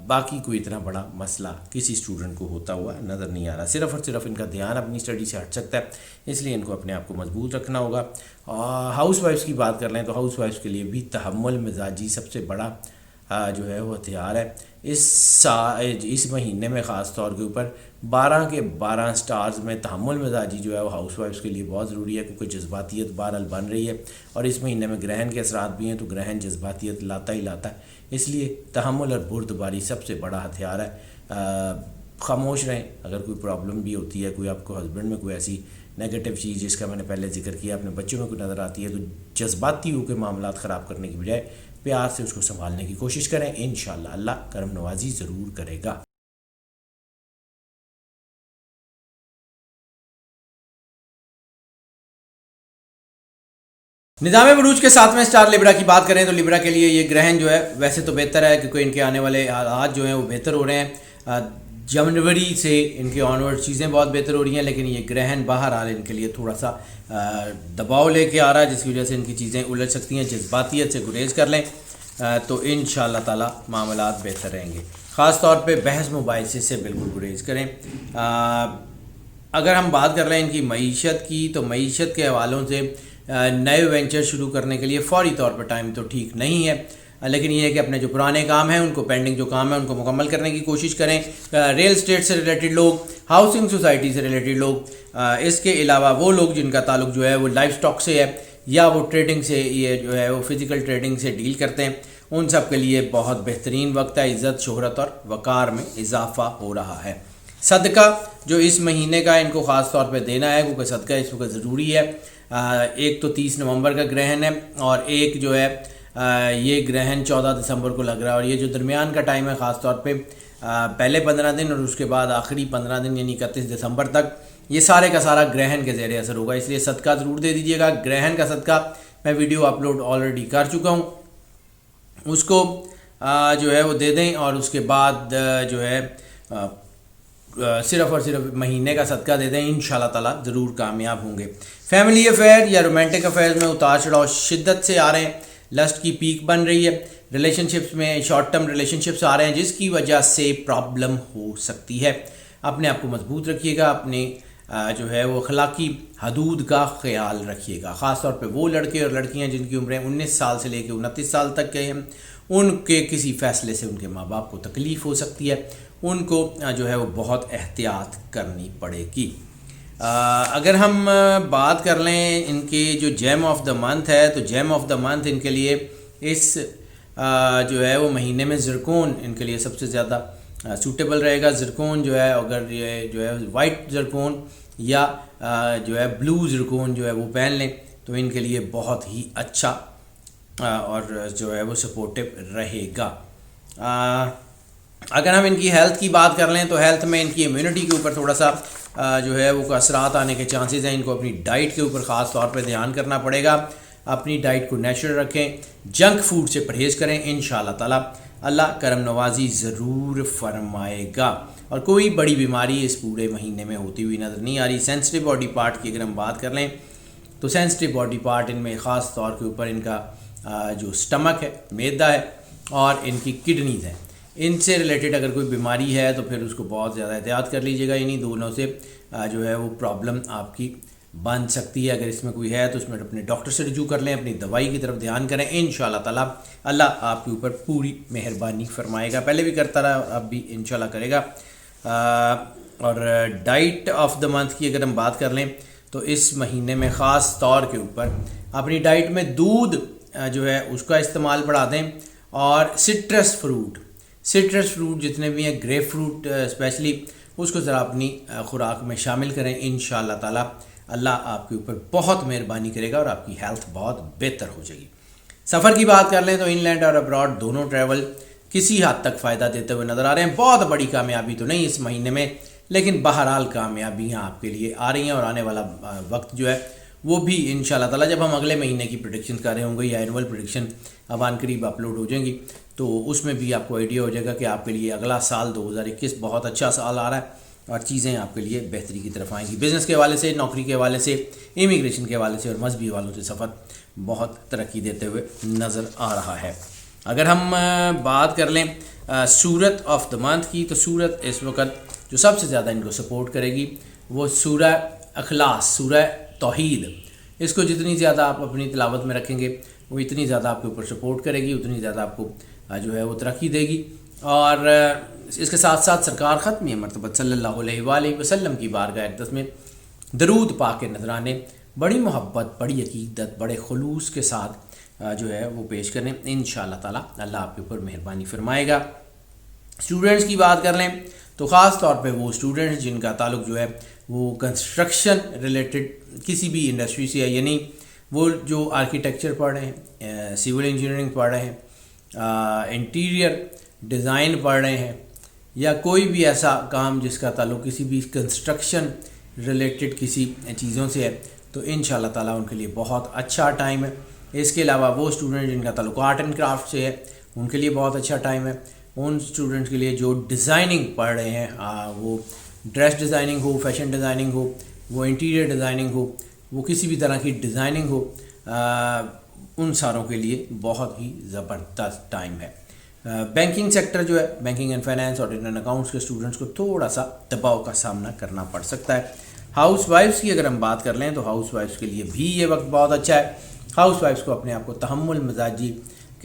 باقی کوئی اتنا بڑا مسئلہ کسی اسٹوڈنٹ کو ہوتا ہوا نظر نہیں آ رہا. صرف اور صرف ان کا دھیان اپنی اسٹڈی سے ہٹ سکتا ہے, اس لیے ان کو اپنے آپ کو مضبوط رکھنا ہوگا. ہاؤس وائفس کی بات کر لیں تو ہاؤس وائفس کے لیے بھی تحمل مزاجی سب سے بڑا جو ہے وہ ہتھیار ہے. اس مہینے میں خاص طور کے اوپر 12 کے 12 سٹارز میں تحمل مزاجی جو ہے وہ ہاؤس وائفس کے لیے بہت ضروری ہے, کیونکہ جذباتیت بہرحال بن رہی ہے, اور اس مہینے میں گرہن کے اثرات بھی ہیں تو گرہن جذباتیت لاتا ہی لاتا ہے. اس لیے تحمل اور بردباری سب سے بڑا ہتھیار ہے. خاموش رہیں. اگر کوئی پرابلم بھی ہوتی ہے, کوئی آپ کو ہسبینڈ میں کوئی ایسی نیگیٹو چیز جس کا میں نے پہلے ذکر کیا اپنے بچوں میں کوئی نظر آتی ہے, تو جذباتی ہو کے معاملات خراب کرنے کی بجائے پیار سے اس کو سنبھالنے کی کوشش کریں. انشاءاللہ اللہ کرم نوازی ضرور کرے گا. نظام بروج کے 7ویں سٹار لیبرا کی بات کریں تو لیبرا کے لیے یہ گرہن جو ہے ویسے تو بہتر ہے, کیونکہ ان کے آنے والے حالات جو ہیں وہ بہتر ہو رہے ہیں. جنوری سے ان کے آنورڈ چیزیں بہت بہتر ہو رہی ہیں, لیکن یہ گرہن بہرحال ان کے لیے تھوڑا سا دباؤ لے کے آ رہا ہے, جس کی وجہ سے ان کی چیزیں الجھ سکتی ہیں. جذباتیت سے گریز کر لیں تو انشاءاللہ تعالی معاملات بہتر رہیں گے. خاص طور پہ بحث مباحثے سے بالکل گریز کریں. اگر ہم بات کر رہے ہیں ان کی معیشت کی, تو معیشت کے حوالوں سے نئے وینچر شروع کرنے کے لیے فوری طور پر ٹائم تو ٹھیک نہیں ہے. لیکن یہ ہے کہ اپنے جو پرانے کام ہیں ان کو، پینڈنگ جو کام ہے ان کو مکمل کرنے کی کوشش کریں. ریل اسٹیٹ سے ریلیٹڈ لوگ، ہاؤسنگ سوسائٹی سے ریلیٹڈ لوگ، اس کے علاوہ وہ لوگ جن کا تعلق جو ہے وہ لائف سٹاک سے ہے یا وہ ٹریڈنگ سے، یہ جو ہے وہ فزیکل ٹریڈنگ سے ڈیل کرتے ہیں، ان سب کے لیے بہت بہترین وقت ہے. عزت، شہرت اور وقار میں اضافہ ہو رہا ہے. صدقہ جو اس مہینے کا ان کو خاص طور پہ دینا ہے، کیونکہ صدقہ اس وقت ضروری ہے. ایک تو 30 نومبر کا گرہن ہے، اور ایک جو ہے یہ گرہن 14 دسمبر کو لگ رہا ہے، اور یہ جو درمیان کا ٹائم ہے خاص طور پہ پہلے 15 دن اور اس کے بعد آخری 15 دن یعنی 31 دسمبر تک یہ سارے کا سارا گرہن کے زیر اثر ہوگا. اس لیے صدقہ ضرور دے دیجیے گا. گرہن کا صدقہ میں ویڈیو اپلوڈ آلریڈی کر چکا ہوں، اس کو جو ہے وہ دے دیں، اور اس کے بعد جو ہے صرف اور صرف مہینے کا صدقہ دے دیں. انشاءاللہ تعالی ضرور کامیاب ہوں گے. فیملی افیئر یا رومانٹک افیئرز میں اتار چڑھاؤ شدت سے آ رہے ہیں، لسٹ کی پیک بن رہی ہے. ریلیشن شپس میں شارٹ ٹرم ریلیشن شپس آ رہے ہیں جس کی وجہ سے پرابلم ہو سکتی ہے. اپنے آپ کو مضبوط رکھیے گا، اپنے جو ہے وہ اخلاقی حدود کا خیال رکھیے گا. خاص طور پہ وہ لڑکے اور لڑکیاں جن کی عمریں 19 سال سے لے کے 29 سال تک کے ہیں، ان کے کسی فیصلے سے ان کے ماں باپ کو تکلیف ہو سکتی ہے، ان کو جو ہے وہ بہت احتیاط کرنی پڑے گی. اگر ہم بات کر لیں ان کی جو جیم آف دا منتھ ہے، تو جیم آف دا منتھ ان کے لیے اس جو ہے وہ مہینے میں زرکون ان کے لیے سب سے زیادہ سوٹیبل رہے گا. زرکون جو ہے، اگر یہ جو ہے وائٹ زرکون یا جو ہے بلو زرکون جو ہے وہ پہن لیں تو ان کے لیے بہت ہی اچھا اور جو ہے وہ سپورٹیو رہے گا. اگر ہم ان کی ہیلتھ کی بات کر لیں تو ہیلتھ میں ان کی امیونٹی کے اوپر تھوڑا سا جو ہے وہ اثرات آنے کے چانسز ہیں. ان کو اپنی ڈائٹ کے اوپر خاص طور پہ دھیان کرنا پڑے گا. اپنی ڈائٹ کو نیچرل رکھیں، جنک فوڈ سے پرہیز کریں. انشاءاللہ تعالی اللہ کرم نوازی ضرور فرمائے گا. اور کوئی بڑی بیماری اس پورے مہینے میں ہوتی ہوئی نظر نہیں آ رہی. سینسٹیو باڈی پارٹ کی اگر ہم بات کر لیں تو سینسٹیو باڈی پارٹ ان میں خاص طور کے اوپر ان کا جو سٹمک ہے، معدہ ہے، اور ان کی کڈنیز ہیں. ان سے ریلیٹڈ اگر کوئی بیماری ہے تو پھر اس کو بہت زیادہ احتیاط کر لیجیے گا. انہی دونوں سے جو ہے وہ پرابلم آپ کی بن سکتی ہے. اگر اس میں کوئی ہے تو اس میں اپنے ڈاکٹر سے رجوع کر لیں، اپنی دوائی کی طرف دھیان کریں. انشاءاللہ تعالی اللہ آپ کے اوپر پوری مہربانی فرمائے گا. پہلے بھی کرتا رہا، اب بھی انشاءاللہ کرے گا. اور ڈائٹ آف دا منتھ کی اگر ہم بات کر لیں تو اس مہینے میں خاص طور کے اوپر اپنی ڈائٹ میں دودھ جو ہے اس کا استعمال بڑھا دیں، اور سٹرس فروٹ جتنے بھی ہیں، گریپ فروٹ اسپیشلی، اس کو ذرا اپنی خوراک میں شامل کریں. انشاءاللہ تعالی اللہ آپ کے اوپر بہت مہربانی کرے گا اور آپ کی ہیلتھ بہت بہتر ہو جائے گی. سفر کی بات کر لیں تو ان لینڈ اور ابراڈ دونوں ٹریول کسی حد تک فائدہ دیتے ہوئے نظر آ رہے ہیں. بہت بڑی کامیابی تو نہیں اس مہینے میں، لیکن بہرحال کامیابیاں آپ کے لیے آ رہی ہیں. اور آنے والا وقت جو ہے وہ بھی انشاءاللہ تعالی جب ہم اگلے مہینے کی پریڈکشن کر رہے ہوں گے یا اینول پریڈکشن اب آن قریب اپلوڈ ہو جائیں گی، تو اس میں بھی آپ کو آئیڈیا ہو جائے گا کہ آپ کے لیے اگلا سال 2021 بہت اچھا سال آ رہا ہے اور چیزیں آپ کے لیے بہتری کی طرف آئیں گی. بزنس کے حوالے سے، نوکری کے حوالے سے، امیگریشن کے حوالے سے اور مذہبی حوالوں سے سفر بہت ترقی دیتے ہوئے نظر آ رہا ہے. اگر ہم بات کر لیں سورت آف دا منتھ کی، تو سورت اس وقت جو سب سے زیادہ ان کو سپورٹ کرے گی وہ سورہ اخلاص، سورہ توحید. اس کو جتنی زیادہ آپ اپنی تلاوت میں رکھیں گے وہ اتنی زیادہ آپ کے اوپر سپورٹ کرے گی، اتنی زیادہ آپ کو جو ہے وہ ترقی دے گی. اور اس کے ساتھ ساتھ سرکار ختم مرتبہ صلی اللہ علیہ وآلہ وسلم کی بارگاہ اقدس میں درود پاک کے نذرانے بڑی محبت، بڑی عقیدت، بڑے خلوص کے ساتھ جو ہے وہ پیش کریں. انشاءاللہ تعالی اللہ آپ کے اوپر مہربانی فرمائے گا. اسٹوڈنٹس کی بات کر لیں تو خاص طور پہ وہ اسٹوڈنٹس جن کا تعلق جو ہے وہ کنسٹرکشن ریلیٹڈ کسی بھی انڈسٹری سے ہے، یعنی وہ جو آرکیٹیکچر پڑھ رہے ہیں، سول انجینئرنگ پڑھ رہے ہیں، انٹیریئر ڈیزائن پڑھ رہے ہیں، یا کوئی بھی ایسا کام جس کا تعلق کسی بھی کنسٹرکشن ریلیٹڈ کسی چیزوں سے ہے، تو انشاءاللہ تعالیٰ ان کے لیے بہت اچھا ٹائم ہے. اس کے علاوہ وہ اسٹوڈنٹ جن کا تعلق آرٹ اینڈ کرافٹ سے ہے ان کے لیے بہت اچھا ٹائم ہے. ان اسٹوڈنٹس کے لیے جو ڈیزائننگ پڑھ رہے ہیں، وہ ڈریس ڈیزائننگ ہو، فیشن ڈیزائننگ ہو، وہ انٹیریئر ڈیزائننگ ہو، وہ کسی بھی طرح کی ڈیزائننگ ہو، ان ساروں کے لیے بہت ہی زبردست ٹائم ہے. بینکنگ سیکٹر جو ہے، بینکنگ اینڈ فائنینس اور انڈین اکاؤنٹس کے اسٹوڈنٹس کو تھوڑا سا دباؤ کا سامنا کرنا پڑ سکتا ہے. ہاؤس وائفس کی اگر ہم بات کر لیں تو ہاؤس وائفس کے لیے بھی یہ وقت بہت اچھا ہے. ہاؤس وائفس کو اپنے آپ کو تحمل مزاجی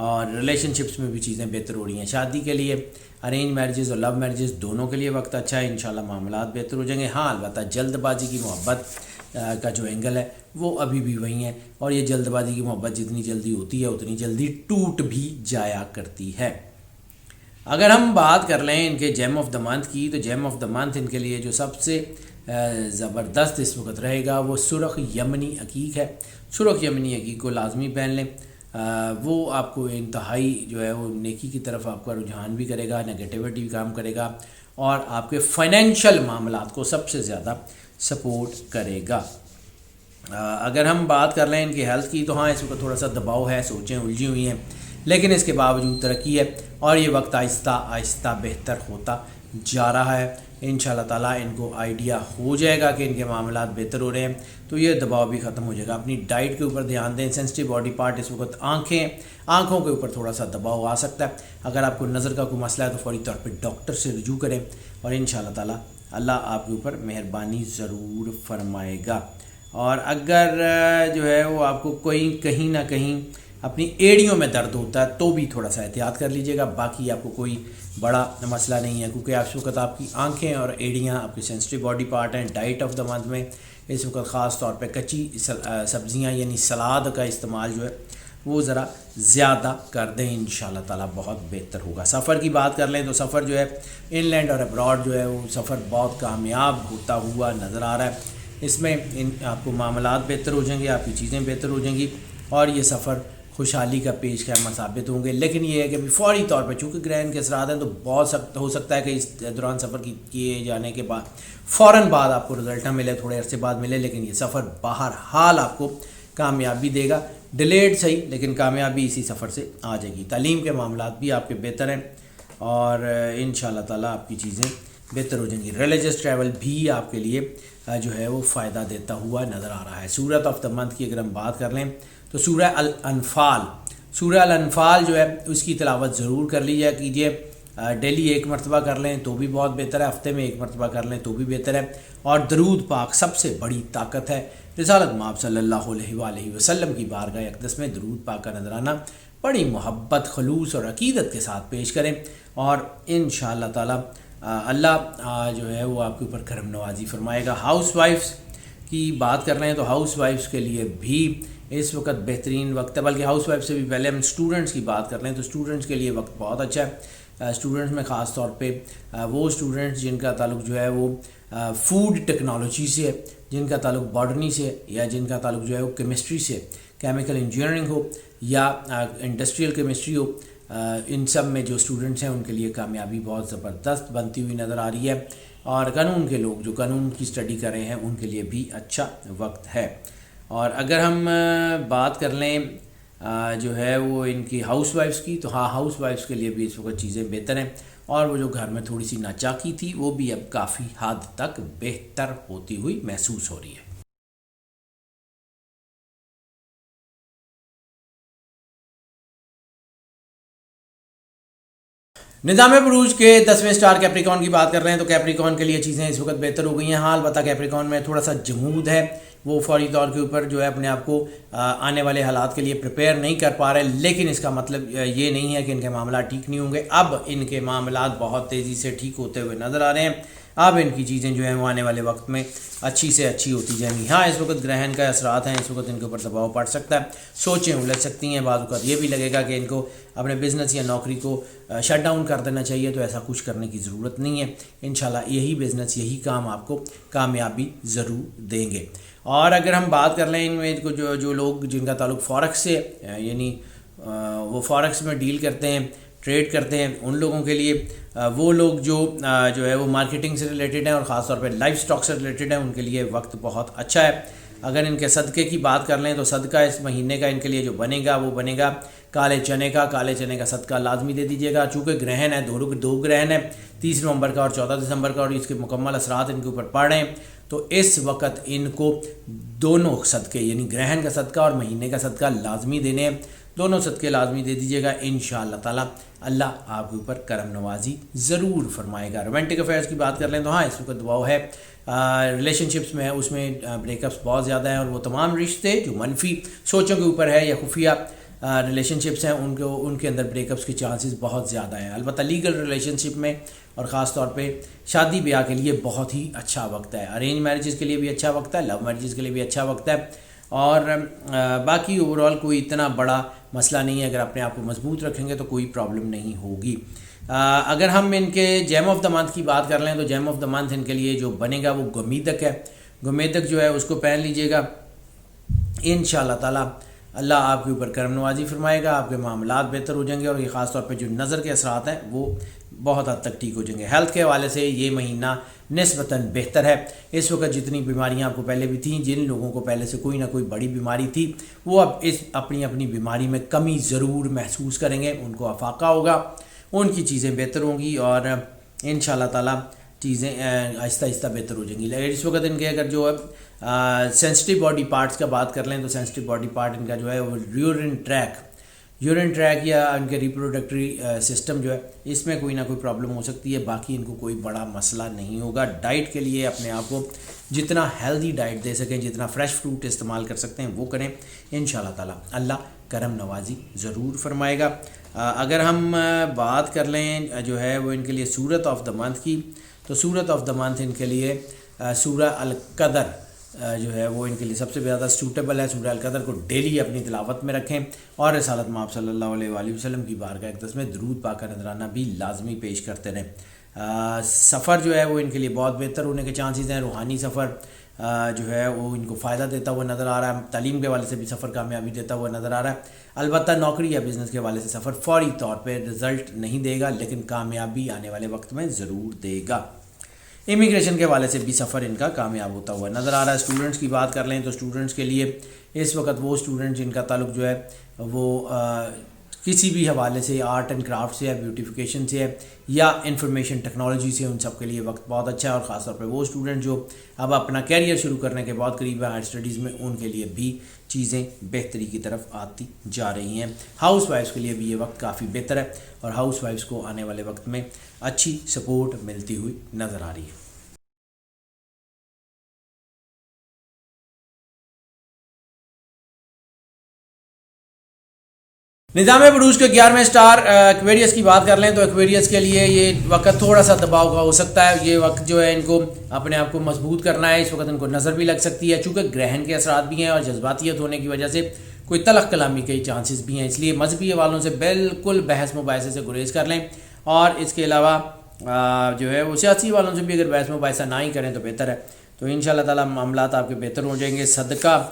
اور ریلیشن شپس میں بھی چیزیں بہتر ہو رہی ہیں. شادی کے لیے ارینج میرجز اور لو میرجز دونوں کے لیے وقت اچھا ہے, انشاءاللہ معاملات بہتر ہو جائیں گے. ہاں البتہ جلد بازی کی محبت کا جو اینگل ہے وہ ابھی بھی وہی ہے, اور یہ جلد بازی کی محبت جتنی جلدی ہوتی ہے اتنی جلدی ٹوٹ بھی جایا کرتی ہے. اگر ہم بات کر لیں ان کے جیم آف دا منتھ کی, تو جیم آف دا منتھ ان کے لیے جو سب سے زبردست اس وقت رہے گا وہ سرخ یمنی عقیق ہے. سرخ یمنی عقیق کو لازمی پہن لیں, وہ آپ کو انتہائی جو ہے وہ نیکی کی طرف آپ کا رجحان بھی کرے گا, نگیٹیوٹی بھی کام کرے گا, اور آپ کے فائنینشیل معاملات کو سب سے زیادہ سپورٹ کرے گا. اگر ہم بات کر لیں ان کی ہیلتھ کی, تو ہاں اس وقت تھوڑا سا دباؤ ہے, سوچیں الجھی ہوئی ہیں, لیکن اس کے باوجود ترقی ہے, اور یہ وقت آہستہ آہستہ بہتر ہوتا جا رہا ہے. انشاءاللہ تعالیٰ ان کو آئیڈیا ہو جائے گا کہ ان کے معاملات بہتر ہو رہے ہیں, تو یہ دباؤ بھی ختم ہو جائے گا. اپنی ڈائٹ کے اوپر دھیان دیں. سینسٹیو باڈی پارٹ اس وقت آنکھوں کے اوپر تھوڑا سا دباؤ آ سکتا ہے. اگر آپ کو نظر کا کوئی مسئلہ ہے تو فوری طور پہ ڈاکٹر سے رجوع کریں, اور انشاءاللہ تعالیٰ اللہ آپ کے اوپر مہربانی ضرور فرمائے گا. اور اگر جو ہے وہ آپ کو کہیں نہ کہیں اپنی ایڑیوں میں درد ہوتا ہے تو بھی تھوڑا سا احتیاط کر لیجیے گا. باقی آپ کو کوئی بڑا مسئلہ نہیں ہے, کیونکہ اس وقت آپ کی آنکھیں اور ایڑیاں آپ کی سینسٹیو باڈی پارٹ ہیں. ڈائٹ آف دا منتھ میں اس وقت خاص طور پہ کچی سبزیاں یعنی سلاد کا استعمال جو ہے وہ ذرا زیادہ کر دیں, انشاءاللہ تعالیٰ بہت بہتر ہوگا. سفر کی بات کر لیں تو سفر جو ہے ان لینڈ اور ابراڈ جو ہے وہ سفر بہت کامیاب ہوتا ہوا نظر آ رہا ہے. اس میں آپ کو معاملات بہتر ہو جائیں گے, آپ کی چیزیں بہتر ہو جائیں گی, اور یہ سفر خوشحالی کا پیش خیمہ ثابت ہوں گے. لیکن یہ ہے کہ فوری طور پہ چونکہ گرہن کے اثرات ہیں تو بہت ہو سکتا ہے کہ اس دوران سفر کیے جانے کے بعد فوراً بعد آپ کو رزلٹ نہ ملے, تھوڑے عرصے بعد ملے, لیکن یہ سفر بہرحال آپ کو کامیابی دے گا. ڈیلیڈ صحیح, لیکن کامیابی اسی سفر سے آ جائے گی. تعلیم کے معاملات بھی آپ کے بہتر ہیں, اور انشاءاللہ تعالیٰ آپ کی چیزیں بہتر ہو جائیں گی. ریلیجس ٹریول بھی آپ کے لیے جو ہے وہ فائدہ دیتا ہوا نظر آ رہا ہے. سورت آف دا منتھ کی اگر ہم بات کر لیں تو سورہ الانفال جو ہے اس کی تلاوت ضرور کر لیجیے کیجیے. ڈیلی ایک مرتبہ کر لیں تو بھی بہت بہتر ہے, ہفتے میں ایک مرتبہ کر لیں تو بھی بہتر ہے. اور درود پاک سب سے بڑی طاقت ہے. رسالت مآب صلی اللہ علیہ وآلہ وسلم کی بارگاہ اقدس میں درود پاک کا نذرانہ بڑی محبت, خلوص اور عقیدت کے ساتھ پیش کریں, اور انشاءاللہ تعالی اللہ جو ہے وہ آپ کے اوپر کرم نوازی فرمائے گا. ہاؤس وائفس کی بات کر رہے ہیں تو ہاؤس وائفس کے لیے بھی اس وقت بہترین وقت ہے, بلکہ ہاؤس وائف سے بھی پہلے ہم اسٹوڈنٹس کی بات کر رہے ہیں تو اسٹوڈنٹس کے لیے وقت بہت اچھا ہے. اسٹوڈنٹس میں خاص طور پہ وہ اسٹوڈنٹس جن کا تعلق جو ہے وہ فوڈ ٹیکنالوجی سے ہے, جن کا تعلق باٹنی سے, یا جن کا تعلق جو ہے وہ کیمسٹری سے, کیمیکل انجینئرنگ ہو یا انڈسٹریل کیمسٹری ہو, ان سب میں جو اسٹوڈنٹس ہیں ان کے لیے کامیابی بہت زبردست بنتی ہوئی نظر آ رہی ہے. اور قانون کے لوگ جو قانون کی اسٹڈی کر رہے ہیں ان کے لیے بھی اچھا وقت ہے. اور اگر ہم بات کر لیں جو ہے وہ ان کی ہاؤس وائفس کی, تو ہاں ہاؤس وائفس کے لیے بھی اس وقت چیزیں بہتر ہیں, اور وہ جو گھر میں تھوڑی سی ناچاکی تھی وہ بھی اب کافی حد تک بہتر ہوتی ہوئی محسوس ہو رہی ہے. نظام بروج کے 10ویں سٹار کیپریکون کی بات کر رہے ہیں تو کیپریکون کے لیے چیزیں اس وقت بہتر ہو گئی ہیں. ہاں البتہ کیپریکون میں تھوڑا سا جمود ہے, وہ فوری طور کے اوپر جو ہے اپنے آپ کو آنے والے حالات کے لیے پریپیئر نہیں کر پا رہے, لیکن اس کا مطلب یہ نہیں ہے کہ ان کے معاملات ٹھیک نہیں ہوں گے. اب ان کے معاملات بہت تیزی سے ٹھیک ہوتے ہوئے نظر آ رہے ہیں. اب ان کی چیزیں جو ہیں وہ آنے والے وقت میں اچھی سے اچھی ہوتی جائیں گی. ہاں اس وقت گرہن کا اثرات ہیں, اس وقت ان کے اوپر دباؤ پڑ سکتا ہے, سوچیں الجھ سکتی ہیں, بعض اوقات یہ بھی لگے گا کہ ان کو اپنے بزنس یا نوکری کو شٹ ڈاؤن کر دینا چاہیے, تو ایسا کچھ کرنے کی ضرورت نہیں ہے. انشاءاللہ یہی بزنس یہی کام آپ کو کامیابی ضرور دیں گے. اور اگر ہم بات کر لیں ان میں جو لوگ جن کا تعلق فارکس سے یعنی وہ فارکس میں ڈیل کرتے ہیں, ٹریڈ کرتے ہیں, ان لوگوں کے لیے وہ لوگ جو ہے وہ مارکیٹنگ سے ریلیٹڈ ہیں اور خاص طور پہ لائف سٹاک سے ریلیٹڈ ہیں, ان کے لیے وقت بہت اچھا ہے. اگر ان کے صدقے کی بات کر لیں تو صدقہ اس مہینے کا ان کے لیے جو بنے گا وہ بنے گا کالے چنے کا صدقہ لازمی دے دیجیے گا. چونکہ گرہن ہے, دو گرہن ہے, 30 نومبر کا اور 14 دسمبر کا, اور اس کے مکمل اثرات ان کے اوپر پڑ رہے ہیں, تو اس وقت ان کو دونوں صدقے یعنی گرہن کا صدقہ اور مہینے کا صدقہ لازمی دینے ہیں. دونوں صدقے لازمی دے دیجیے گا, انشاءاللہ تعالی اللہ آپ کے اوپر کرم نوازی ضرور فرمائے گا. رومانٹک افیئرس کی بات کر لیں تو ہاں اس وقت دباؤ ہے ریلیشن شپس میں, اس میں بریک اپس بہت زیادہ ہیں, اور وہ تمام رشتے جو منفی سوچوں کے اوپر ہے یا خفیہ ریلیشن شپس ہیں ان کے اندر بریک اپس کے چانسز بہت زیادہ ہیں. البتہ لیگل ریلیشن شپ میں اور خاص طور پہ شادی بیاہ کے لیے بہت ہی اچھا وقت ہے. ارینج میرجز کے لیے بھی اچھا وقت ہے, لو میرجز کے لیے بھی اچھا وقت ہے, اور باقی اوور آل کوئی اتنا بڑا مسئلہ نہیں ہے. اگر اپنے آپ کو مضبوط رکھیں گے تو کوئی پرابلم نہیں ہوگی. اگر ہم ان کے جیم آف دا منتھ کی بات کر لیں تو جیم آف دا منتھ ان کے لیے جو بنے گا وہ گمیدک ہے. گمیدک جو ہے اس کو پہن لیجئے گا, انشاءاللہ تعالی اللہ آپ کے اوپر کرم نوازی فرمائے گا, آپ کے معاملات بہتر ہو جائیں گے, اور یہ خاص طور پہ جو نظر کے اثرات ہیں وہ بہت حد تک ٹھیک ہو جائیں گے. ہیلتھ کے حوالے سے یہ مہینہ نسبتاً بہتر ہے. اس وقت جتنی بیماریاں آپ کو پہلے بھی تھیں, جن لوگوں کو پہلے سے کوئی نہ کوئی بڑی بیماری تھی, وہ اب اپنی بیماری میں کمی ضرور محسوس کریں گے. ان کو افاقہ ہوگا, ان کی چیزیں بہتر ہوں گی, اور انشاءاللہ تعالی چیزیں آہستہ آہستہ بہتر ہو جائیں گی. لیکن اس وقت ان کے اگر جو سینسٹیو باڈی پارٹس کا بات کر لیں تو سینسٹیو باڈی پارٹ ان کا جو ہے وہ یورین ٹریک یا ان کے ریپروڈکٹری سسٹم جو ہے, اس میں کوئی نہ کوئی پرابلم ہو سکتی ہے. باقی ان کو کوئی بڑا مسئلہ نہیں ہوگا. ڈائٹ کے لیے اپنے آپ کو جتنا ہیلدی ڈائٹ دے سکیں, جتنا فریش فروٹ استعمال کر سکتے ہیں وہ کریں. انشاءاللہ تعالی اللہ کرم نوازی ضرور فرمائے گا. اگر ہم بات کر لیں جو ہے وہ ان کے لیے سورت آف دا منتھ کی, تو سورت آف دا منتھ ان کے لیے سورہ القدر جو ہے وہ ان کے لیے سب سے زیادہ سوٹیبل ہے. سورہ القدر کو ڈیلی اپنی تلاوت میں رکھیں, اور رسالت مآب صلی اللہ علیہ وآلہ وسلم کی بارگاہ اقدس میں درود پاک نذرانہ بھی لازمی پیش کرتے رہیں. سفر جو ہے وہ ان کے لیے بہت بہتر ہونے کے چانسز ہیں. روحانی سفر جو ہے وہ ان کو فائدہ دیتا ہوا نظر آ رہا ہے. تعلیم کے حوالے سے بھی سفر کامیابی دیتا ہوا نظر آ رہا ہے. البتہ نوکری یا بزنس کے حوالے سے سفر فوری طور پہ رزلٹ نہیں دے گا, لیکن کامیابی آنے والے وقت میں ضرور دے گا. امیگریشن کے حوالے سے بھی سفر ان کا کامیاب ہوتا ہوا نظر آ رہا ہے. اسٹوڈنٹس کی بات کر لیں تو اسٹوڈنٹس کے لیے اس وقت وہ اسٹوڈنٹ جن کا تعلق جو ہے وہ کسی بھی حوالے سے آرٹ اینڈ کرافٹ سے ہے, بیوٹیفیکیشن سے ہے, یا انفارمیشن ٹیکنالوجی سے, ان سب کے لیے وقت بہت اچھا ہے. اور خاص طور پہ وہ اسٹوڈنٹ جو اب اپنا کیریئر شروع کرنے کے بعد قریب ہے ہائر اسٹڈیز میں, ان کے لیے بھی چیزیں بہتری کی طرف آتی جا رہی ہیں. ہاؤس وائفس کے لیے بھی یہ وقت کافی بہتر ہے, اور ہاؤس وائفس کو آنے والے وقت میں اچھی سپورٹ ملتی ہوئی نظر آ رہی ہے. نظام بروج کے 11ویں سٹار ایکویریس کی بات کر لیں تو ایکویریس کے لیے یہ وقت تھوڑا سا دباؤ کا ہو سکتا ہے. یہ وقت جو ہے ان کو اپنے آپ کو مضبوط کرنا ہے. اس وقت ان کو نظر بھی لگ سکتی ہے, چونکہ گرہن کے اثرات بھی ہیں اور جذباتیت ہونے کی وجہ سے کوئی تلخ کلامی کے چانسز بھی ہیں. اس لیے مذہبی حوالوں سے بالکل بحث مباحثے سے گریز کر لیں, اور اس کے علاوہ جو ہے وہ سیاسی والوں سے بھی اگر بحث مباحثہ نہ ہی کریں تو بہتر ہے. تو انشاءاللہ تعالی معاملات آپ کے بہتر ہو جائیں گے. صدقہ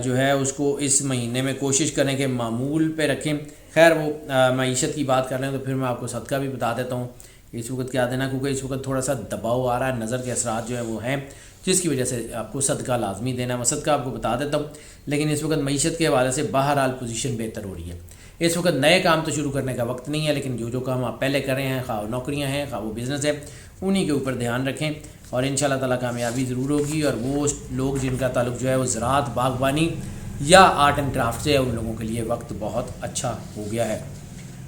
جو ہے اس کو اس مہینے میں کوشش کریں کہ معمول پہ رکھیں. خیر وہ معیشت کی بات کر رہے ہیں تو پھر میں آپ کو صدقہ بھی بتا دیتا ہوں اس وقت کیا دینا, کیونکہ اس وقت تھوڑا سا دباؤ آ رہا ہے, نظر کے اثرات جو ہیں وہ ہیں, جس کی وجہ سے آپ کو صدقہ لازمی دینا ہے. میں صدقہ آپ کو بتا دیتا ہوں, لیکن اس وقت معیشت کے حوالے سے بہرحال پوزیشن بہتر ہو رہی ہے. اس وقت نئے کام تو شروع کرنے کا وقت نہیں ہے, لیکن جو کام آپ پہلے کر رہے ہیں, خواہ نوکریاں ہیں خواہ وہ بزنس ہے, انہی کے اوپر دھیان رکھیں, اور انشاءاللہ تعالی کامیابی ضرور ہوگی. اور وہ لوگ جن کا تعلق جو ہے وہ زراعت, باغبانی یا آرٹ اینڈ کرافٹ سے ہے, ان لوگوں کے لیے وقت بہت اچھا ہو گیا ہے.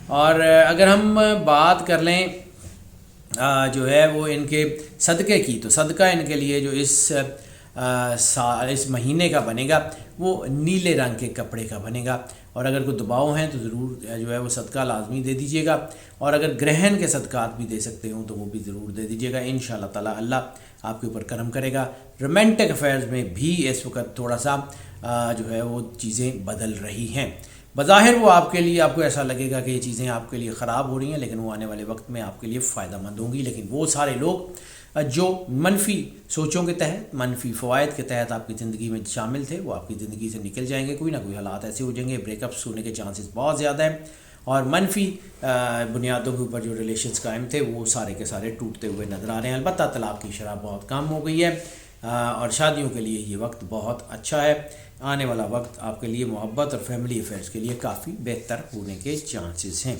اور اگر ہم بات کر لیں جو ہے وہ ان کے صدقے کی, تو صدقہ ان کے لیے جو اس مہینے کا بنے گا وہ نیلے رنگ کے کپڑے کا بنے گا. اور اگر کوئی دباؤ ہیں تو ضرور جو ہے وہ صدقہ لازمی دے دیجیے گا, اور اگر گرہن کے صدقات بھی دے سکتے ہوں تو وہ بھی ضرور دے دیجیے گا. انشاءاللہ تعالی اللہ آپ کے اوپر کرم کرے گا. رومانٹک افیئرز میں بھی اس وقت تھوڑا سا جو ہے وہ چیزیں بدل رہی ہیں. بظاہر وہ آپ کے لیے, آپ کو ایسا لگے گا کہ یہ چیزیں آپ کے لیے خراب ہو رہی ہیں, لیکن وہ آنے والے وقت میں آپ کے لیے فائدہ مند ہوں گی. لیکن وہ سارے لوگ جو منفی سوچوں کے تحت, منفی فوائد کے تحت آپ کی زندگی میں شامل تھے, وہ آپ کی زندگی سے نکل جائیں گے. کوئی نہ کوئی حالات ایسے ہو جائیں گے, بریک اپس ہونے کے چانسز بہت زیادہ ہیں, اور منفی بنیادوں کے اوپر جو ریلیشنز قائم تھے وہ سارے کے سارے ٹوٹتے ہوئے نظر آ رہے ہیں. البتہ طلاق کی شرح بہت کم ہو گئی ہے, اور شادیوں کے لیے یہ وقت بہت اچھا ہے. آنے والا وقت آپ کے لیے محبت اور فیملی افیئرز کے لیے کافی بہتر ہونے کے چانسز ہیں.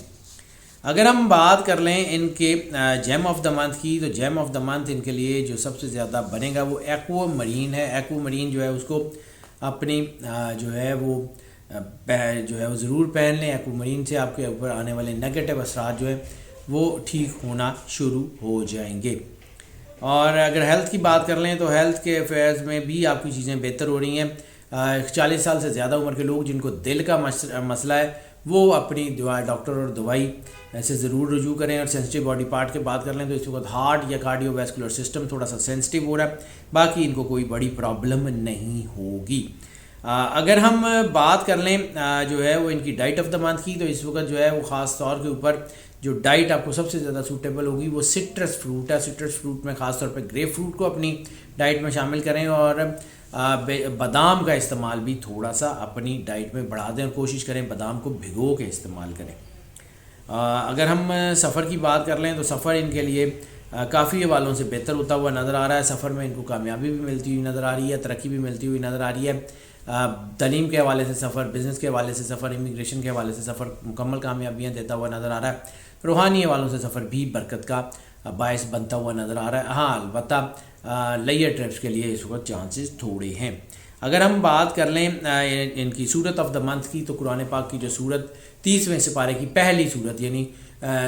اگر ہم بات کر لیں ان کے جیم آف دا منتھ کی, تو جیم آف دا منتھ ان کے لیے جو سب سے زیادہ بنے گا وہ ایکوا مرین ہے. ایکوا مرین جو ہے اس کو اپنی جو ہے وہ ضرور پہن لیں. ایکوا مرین سے آپ کے اوپر آنے والے نیگیٹو اثرات جو ہیں وہ ٹھیک ہونا شروع ہو جائیں گے. اور اگر ہیلتھ کی بات کر لیں تو ہیلتھ کے افیئرز میں بھی آپ کی چیزیں بہتر ہو رہی ہیں. 40 سال سے زیادہ عمر کے لوگ جن کو دل کا مسئلہ ہے وہ اپنی ڈاکٹر اور دوائی سے ضرور رجوع کریں. اور سینسٹیو باڈی پارٹ کی بات کر لیں تو اس وقت ہارٹ یا کارڈیو ویسکولر سسٹم تھوڑا سا سینسٹیو ہو رہا ہے, باقی ان کو کوئی بڑی پرابلم نہیں ہوگی. اگر ہم بات کر لیں جو ہے وہ ان کی ڈائٹ آف دا منتھ کی, تو اس وقت جو ہے وہ خاص طور کے اوپر جو ڈائٹ آپ کو سب سے زیادہ سوٹیبل ہوگی وہ سٹرس فروٹ ہے. سٹرس فروٹ میں خاص طور پہ گریپ فروٹ کو اپنی ڈائٹ میں شامل کریں, اور بادام کا استعمال بھی تھوڑا سا اپنی ڈائٹ میں بڑھا دیں, اور کوشش کریں بادام کو بھگو کے استعمال کریں. اگر ہم سفر کی بات کر لیں تو سفر ان کے لیے کافی حوالوں سے بہتر ہوتا ہوا نظر آ رہا ہے. سفر میں ان کو کامیابی بھی ملتی ہوئی نظر آ رہی ہے, ترقی بھی ملتی ہوئی نظر آ رہی ہے. تعلیم کے حوالے سے سفر, بزنس کے حوالے سے سفر, امیگریشن کے حوالے سے سفر مکمل کامیابیاں دیتا ہوا نظر آ رہا ہے. روحانی حوالوں سے سفر بھی برکت کا باعث بنتا ہوا نظر آ رہا ہے. ہاں البتہ لیئر ٹرپس کے لیے اس وقت چانسز تھوڑے ہیں. اگر ہم بات کر لیں ان کی سورت آف دا منتھ کی, تو قرآن پاک کی جو سورت 30ویں سپارے کی پہلی سورت یعنی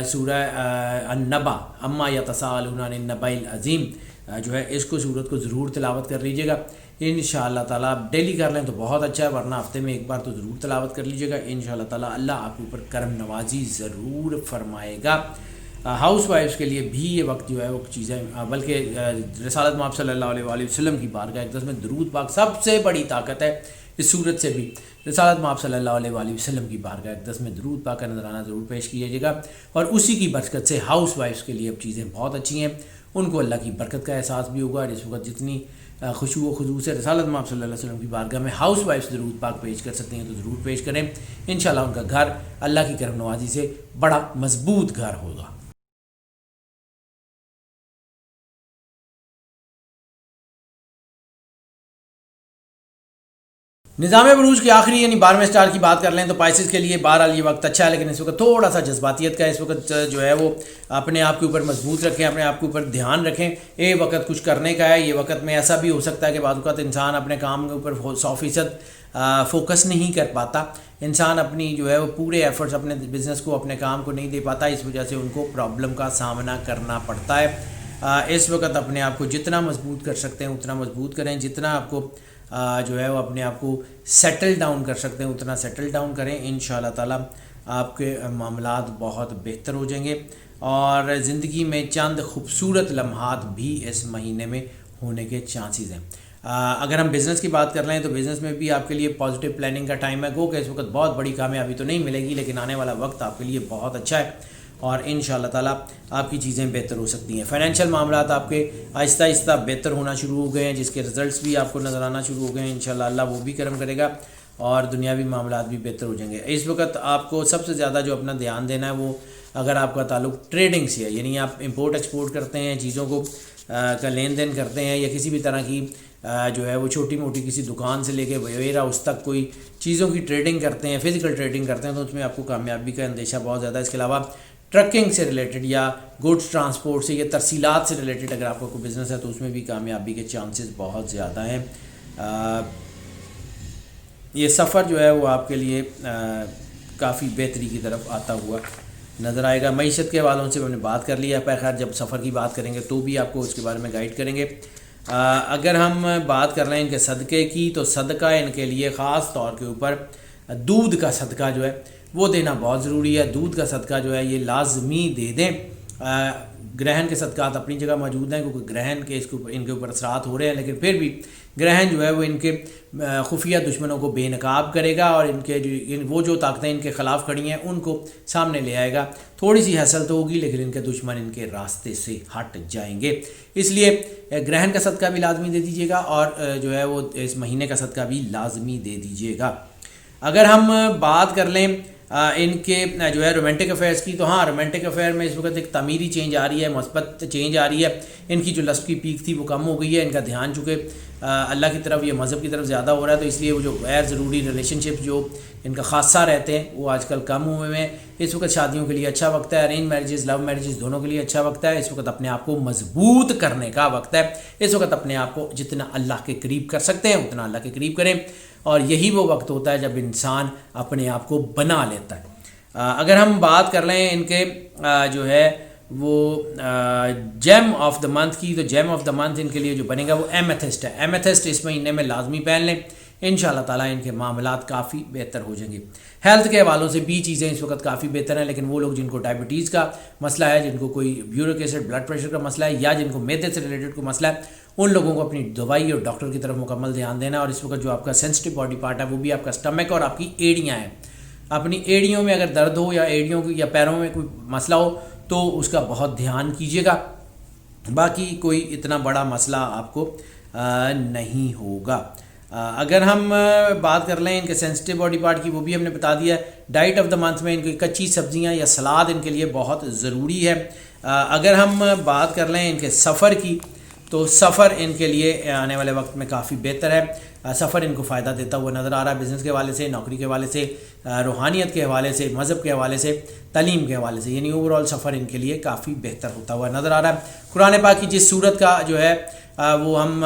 سورہ النبا اما یتساءلون عن النبأ العظیم جو ہے, اس کو سورت کو ضرور تلاوت کر لیجیے گا انشاءاللہ تعالیٰ. آپ ڈیلی کر لیں تو بہت اچھا ہے, ورنہ ہفتے میں ایک بار تو ضرور تلاوت کر لیجیے گا انشاءاللہ تعالیٰ. اللہ آپ کے اوپر کرم نوازی ضرور فرمائے گا. ہاؤس وائفس کے لیے بھی یہ وقت جو ہے وہ چیزیں, بلکہ رسالت مآب صلی اللہ علیہ وآلہ وسلم کی بارگاہ اقدس میں درود پاک سب سے بڑی طاقت ہے. اس صورت سے بھی رسالت مآب صلی اللہ علیہ وآلہ وسلم کی بارگاہ اقدس میں درود پاک کا نذرانہ ضرور پیش کیجیے گا, اور اسی کی برکت سے ہاؤس وائفس کے لیے اب چیزیں بہت اچھی ہیں. ان کو اللہ کی برکت کا احساس بھی ہوگا, اور اس وقت جتنی خشوع و خضوع سے رسالت مآب صلی اللہ علیہ وسلم کی بارگاہ میں ہاؤس وائفس درود پاک پیش کر سکتے ہیں تو ضرور پیش کریں. انشاءاللہ ان کا گھر اللہ کی کرم نوازی سے بڑا مضبوط گھر ہوگا. نظام بروج کی آخری یعنی 12ویں سٹار کی بات کر لیں تو پائسز کے لیے بہرحال یہ وقت اچھا ہے, لیکن اس وقت تھوڑا سا جذباتیت کا اس وقت جو ہے وہ اپنے آپ کے اوپر مضبوط رکھیں, اپنے آپ کے اوپر دھیان رکھیں. یہ وقت کچھ کرنے کا ہے. یہ وقت میں ایسا بھی ہو سکتا ہے کہ بعض اوقات انسان اپنے کام کے اوپر 100% فوکس نہیں کر پاتا, انسان اپنی جو ہے وہ پورے ایفرٹس اپنے بزنس کو, اپنے کام کو نہیں دے پاتا, اس وجہ سے ان کو پرابلم کا سامنا کرنا پڑتا ہے. اس وقت اپنے آپ کو جتنا مضبوط کر سکتے ہیں اتنا مضبوط کریں, جتنا آپ کو جو ہے وہ اپنے آپ کو سیٹل ڈاؤن کر سکتے ہیں اتنا سیٹل ڈاؤن کریں. انشاءاللہ تعالیٰ آپ کے معاملات بہت بہتر ہو جائیں گے, اور زندگی میں چند خوبصورت لمحات بھی اس مہینے میں ہونے کے چانسز ہیں. اگر ہم بزنس کی بات کر رہے ہیں تو بزنس میں بھی آپ کے لیے پازیٹیو پلاننگ کا ٹائم ہے. گو کہ اس وقت بہت بڑی کامیابی تو نہیں ملے گی, لیکن آنے والا وقت آپ کے لیے بہت اچھا ہے, اور انشاءاللہ تعالیٰ آپ کی چیزیں بہتر ہو سکتی ہیں. فائنینشیل معاملات آپ کے آہستہ آہستہ بہتر ہونا شروع ہو گئے ہیں, جس کے رزلٹس بھی آپ کو نظر آنا شروع ہو گئے ہیں. انشاءاللہ اللہ وہ بھی کرم کرے گا, اور دنیاوی معاملات بھی بہتر ہو جائیں گے. اس وقت آپ کو سب سے زیادہ جو اپنا دھیان دینا ہے وہ اگر آپ کا تعلق ٹریڈنگ سے ہے, یعنی آپ امپورٹ ایکسپورٹ کرتے ہیں, چیزوں کو کا لین دین کرتے ہیں, یا کسی بھی طرح کی جو ہے وہ چھوٹی موٹی کسی دکان سے لے کے وغیرہ اس تک کوئی چیزوں کی ٹریڈنگ کرتے ہیں, فزیکل ٹریڈنگ کرتے ہیں, تو اس میں آپ کو کامیابی کا اندیشہ بہت زیادہ ہے. اس کے علاوہ ٹرکنگ سے ریلیٹڈ یا گوڈس ٹرانسپورٹ سے یا ترسیلات سے ریلیٹڈ اگر آپ کا کوئی بزنس ہے تو اس میں بھی کامیابی کے چانسز بہت زیادہ ہیں. یہ سفر جو ہے وہ آپ کے لیے کافی بہتری کی طرف آتا ہوا نظر آئے گا. معیشت کے حوالوں سے ہم نے بات کر لیا ہے, خیر جب سفر کی بات کریں گے تو بھی آپ کو اس کے بارے میں گائیڈ کریں گے. اگر ہم بات کر رہے ہیں ان کے صدقے کی, تو صدقہ ان کے لیے خاص طور کے اوپر دودھ کا صدقہ جو ہے وہ دینا بہت ضروری ہے. دودھ کا صدقہ جو ہے یہ لازمی دے دیں. گرہن کے صدقات اپنی جگہ موجود ہیں, کیونکہ گرہن کے ان کے اوپر اثرات ہو رہے ہیں, لیکن پھر بھی گرہن جو ہے وہ ان کے خفیہ دشمنوں کو بے نقاب کرے گا, اور ان کے وہ جو طاقتیں ان کے خلاف کھڑی ہیں ان کو سامنے لے آئے گا. تھوڑی سی حسل تو ہوگی, لیکن ان کے دشمن ان کے راستے سے ہٹ جائیں گے. اس لیے گرہن کا صدقہ بھی لازمی دے دیجیے گا, اور جو ہے وہ اس مہینے کا صدقہ بھی لازمی دے دیجیے گا. اگر ہم بات کر لیں ان کے جو ہے رومانٹک افیئرس کی, تو ہاں رومانٹک افیئر میں اس وقت ایک تعمیری چینج آ رہی ہے, مثبت چینج آ رہی ہے. ان کی جو لسٹ کی پیک تھی وہ کم ہو گئی ہے. ان کا دھیان چونکہ اللہ کی طرف یا مذہب کی طرف زیادہ ہو رہا ہے, تو اس لیے وہ جو غیر ضروری ریلیشن شپ جو ان کا خاصہ رہتے ہیں وہ آج کل کم ہوئے ہیں. اس وقت شادیوں کے لیے اچھا وقت ہے, ارینج میرجز لو میرجز دونوں کے لیے اچھا وقت ہے. اس وقت اپنے آپ کو مضبوط کرنے کا وقت ہے. اس وقت اپنے آپ کو جتنا اللہ کے قریب کر سکتے ہیں اتنا اللہ کے قریب کریں, اور یہی وہ وقت ہوتا ہے جب انسان اپنے آپ کو بنا لیتا ہے. اگر ہم بات کر لیں ان کے جو ہے وہ جیم آف دا منتھ کی, تو جیم آف دا منتھ ان کے لیے جو بنے گا وہ ایمیتھسٹ ہے. ایمیتھسٹ اس مہینے میں لازمی پہن لیں. انشاءاللہ تعالیٰ ان کے معاملات کافی بہتر ہو جائیں گے. ہیلتھ کے حوالوں سے بھی چیزیں اس وقت کافی بہتر ہیں, لیکن وہ لوگ جن کو ڈائبٹیز کا مسئلہ ہے, جن کو کوئی بیورک ایسڈ بلڈ پریشر کا مسئلہ ہے, یا جن کو میدے سے ریلیٹڈ کوئی مسئلہ ہے, ان لوگوں کو اپنی دوائی اور ڈاکٹر کی طرف مکمل دھیان دینا. اور اس وقت جو آپ کا سینسٹیو باڈی پارٹ ہے وہ بھی آپ کا اسٹمک اور آپ کی ایڑیاں ہیں. اپنی ایڑیوں میں اگر درد ہو یا ایڑیوں کی یا پیروں میں کوئی مسئلہ ہو تو اس کا بہت دھیان کیجیے گا. باقی کوئی اتنا بڑا مسئلہ آپ کو نہیں ہوگا. اگر ہم بات کر لیں ان کے سینسٹیو باڈی پارٹ کی, وہ بھی ہم نے بتا دیا ہے. ڈائٹ آف دا منتھ میں ان کی کچی سبزیاں یا سلاد ان کے لیے بہت ضروری ہے. اگر ہم بات کر لیں ان کے سفر کی, تو سفر ان کے لیے آنے والے وقت میں کافی بہتر ہے. سفر ان کو فائدہ دیتا ہوا نظر آ رہا ہے, بزنس کے حوالے سے, نوکری کے حوالے سے, روحانیت کے حوالے سے, مذہب کے حوالے سے, تعلیم کے حوالے سے, یعنی اوور آل سفر ان کے لیے کافی بہتر ہوتا ہوا نظر آ رہا ہے. قرآن پاک کی جس سورت کا جو ہے وہ ہم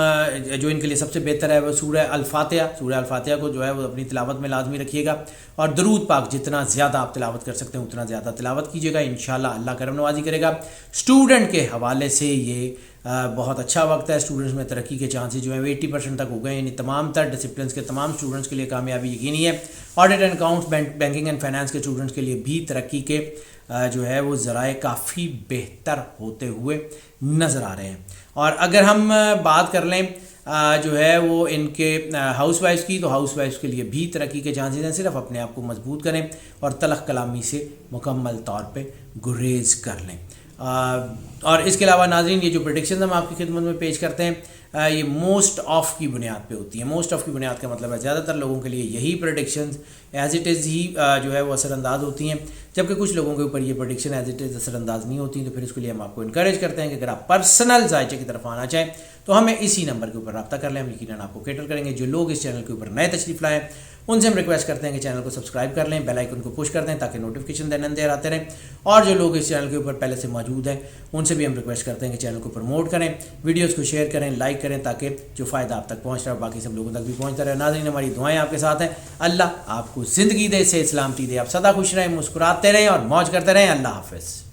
جو ان کے لیے سب سے بہتر ہے وہ سورہ الفاتحہ. سورہ الفاتحہ کو جو ہے وہ اپنی تلاوت میں لازمی رکھیے گا, اور درود پاک جتنا زیادہ آپ تلاوت کر سکتے ہیں اتنا زیادہ تلاوت کیجیے گا. انشاءاللہ اللہ کرم نوازی کرے گا. اسٹوڈنٹ کے حوالے سے یہ بہت اچھا وقت ہے. اسٹوڈنٹس میں ترقی کے چانسز جو ہیں 80% تک ہو گئے, یعنی تمام تر ڈسپلنس کے تمام اسٹوڈنٹس کے لیے کامیابی یقینی ہے. Audit and accounts, banking and finance کے اسٹوڈنٹس کے لیے بھی ترقی کے جو ہے وہ ذرائع کافی بہتر ہوتے ہوئے نظر آ رہے ہیں. اور اگر ہم بات کر لیں جو ہے وہ ان کے ہاؤس وائفس کی, تو ہاؤس وائفس کے لیے بھی ترقی کے چانسز ہیں. صرف اپنے آپ کو مضبوط کریں اور تلخ کلامی سے مکمل طور پہ گریز کر لیں. اور اس کے علاوہ ناظرین, یہ جو پریڈکشنز ہم آپ کی خدمت میں پیش کرتے ہیں یہ موسٹ آف کی بنیاد پہ ہوتی ہیں. موسٹ آف کی بنیاد کا مطلب ہے زیادہ تر لوگوں کے لیے یہی پریڈکشنز ایز اٹ از ہی جو ہے وہ اثر انداز ہوتی ہیں, جبکہ کچھ لوگوں کے اوپر یہ پریڈکشن ایز اٹ از اثر انداز نہیں ہوتی. تو پھر اس کے لیے ہم آپ کو انکریج کرتے ہیں کہ اگر آپ پرسنل ذائچے کی طرف آنا چاہیں تو ہمیں اسی نمبر کے اوپر رابطہ کر لیں, ہم یقیناً آپ کو کیٹر کریں گے. جو لوگ اس چینل کے اوپر نئے تشریف لائیں ان سے ہم ریکویسٹ کرتے ہیں کہ چینل کو سبسکرائب کر لیں, بیل آئیکن کو پش کر دیں تاکہ نوٹیفیکیشن دیر آتے رہیں. اور جو لوگ اس چینل کے اوپر پہلے سے موجود ہیں ان سے بھی ہم ریکویسٹ کرتے ہیں کہ چینل کو پروموٹ کریں, ویڈیوز کو شیئر کریں, لائک کریں, تاکہ جو فائدہ آپ تک پہنچ رہا ہے باقی سب لوگوں تک بھی پہنچتا رہے. ناظرین, ہماری دعائیں آپ کے ساتھ ہیں. اللہ آپ کو زندگی دے, سے سلامتی دے, آپ سدا خوش رہیں, مسکراتے رہیں اور موج کرتے رہیں. اللہ حافظ.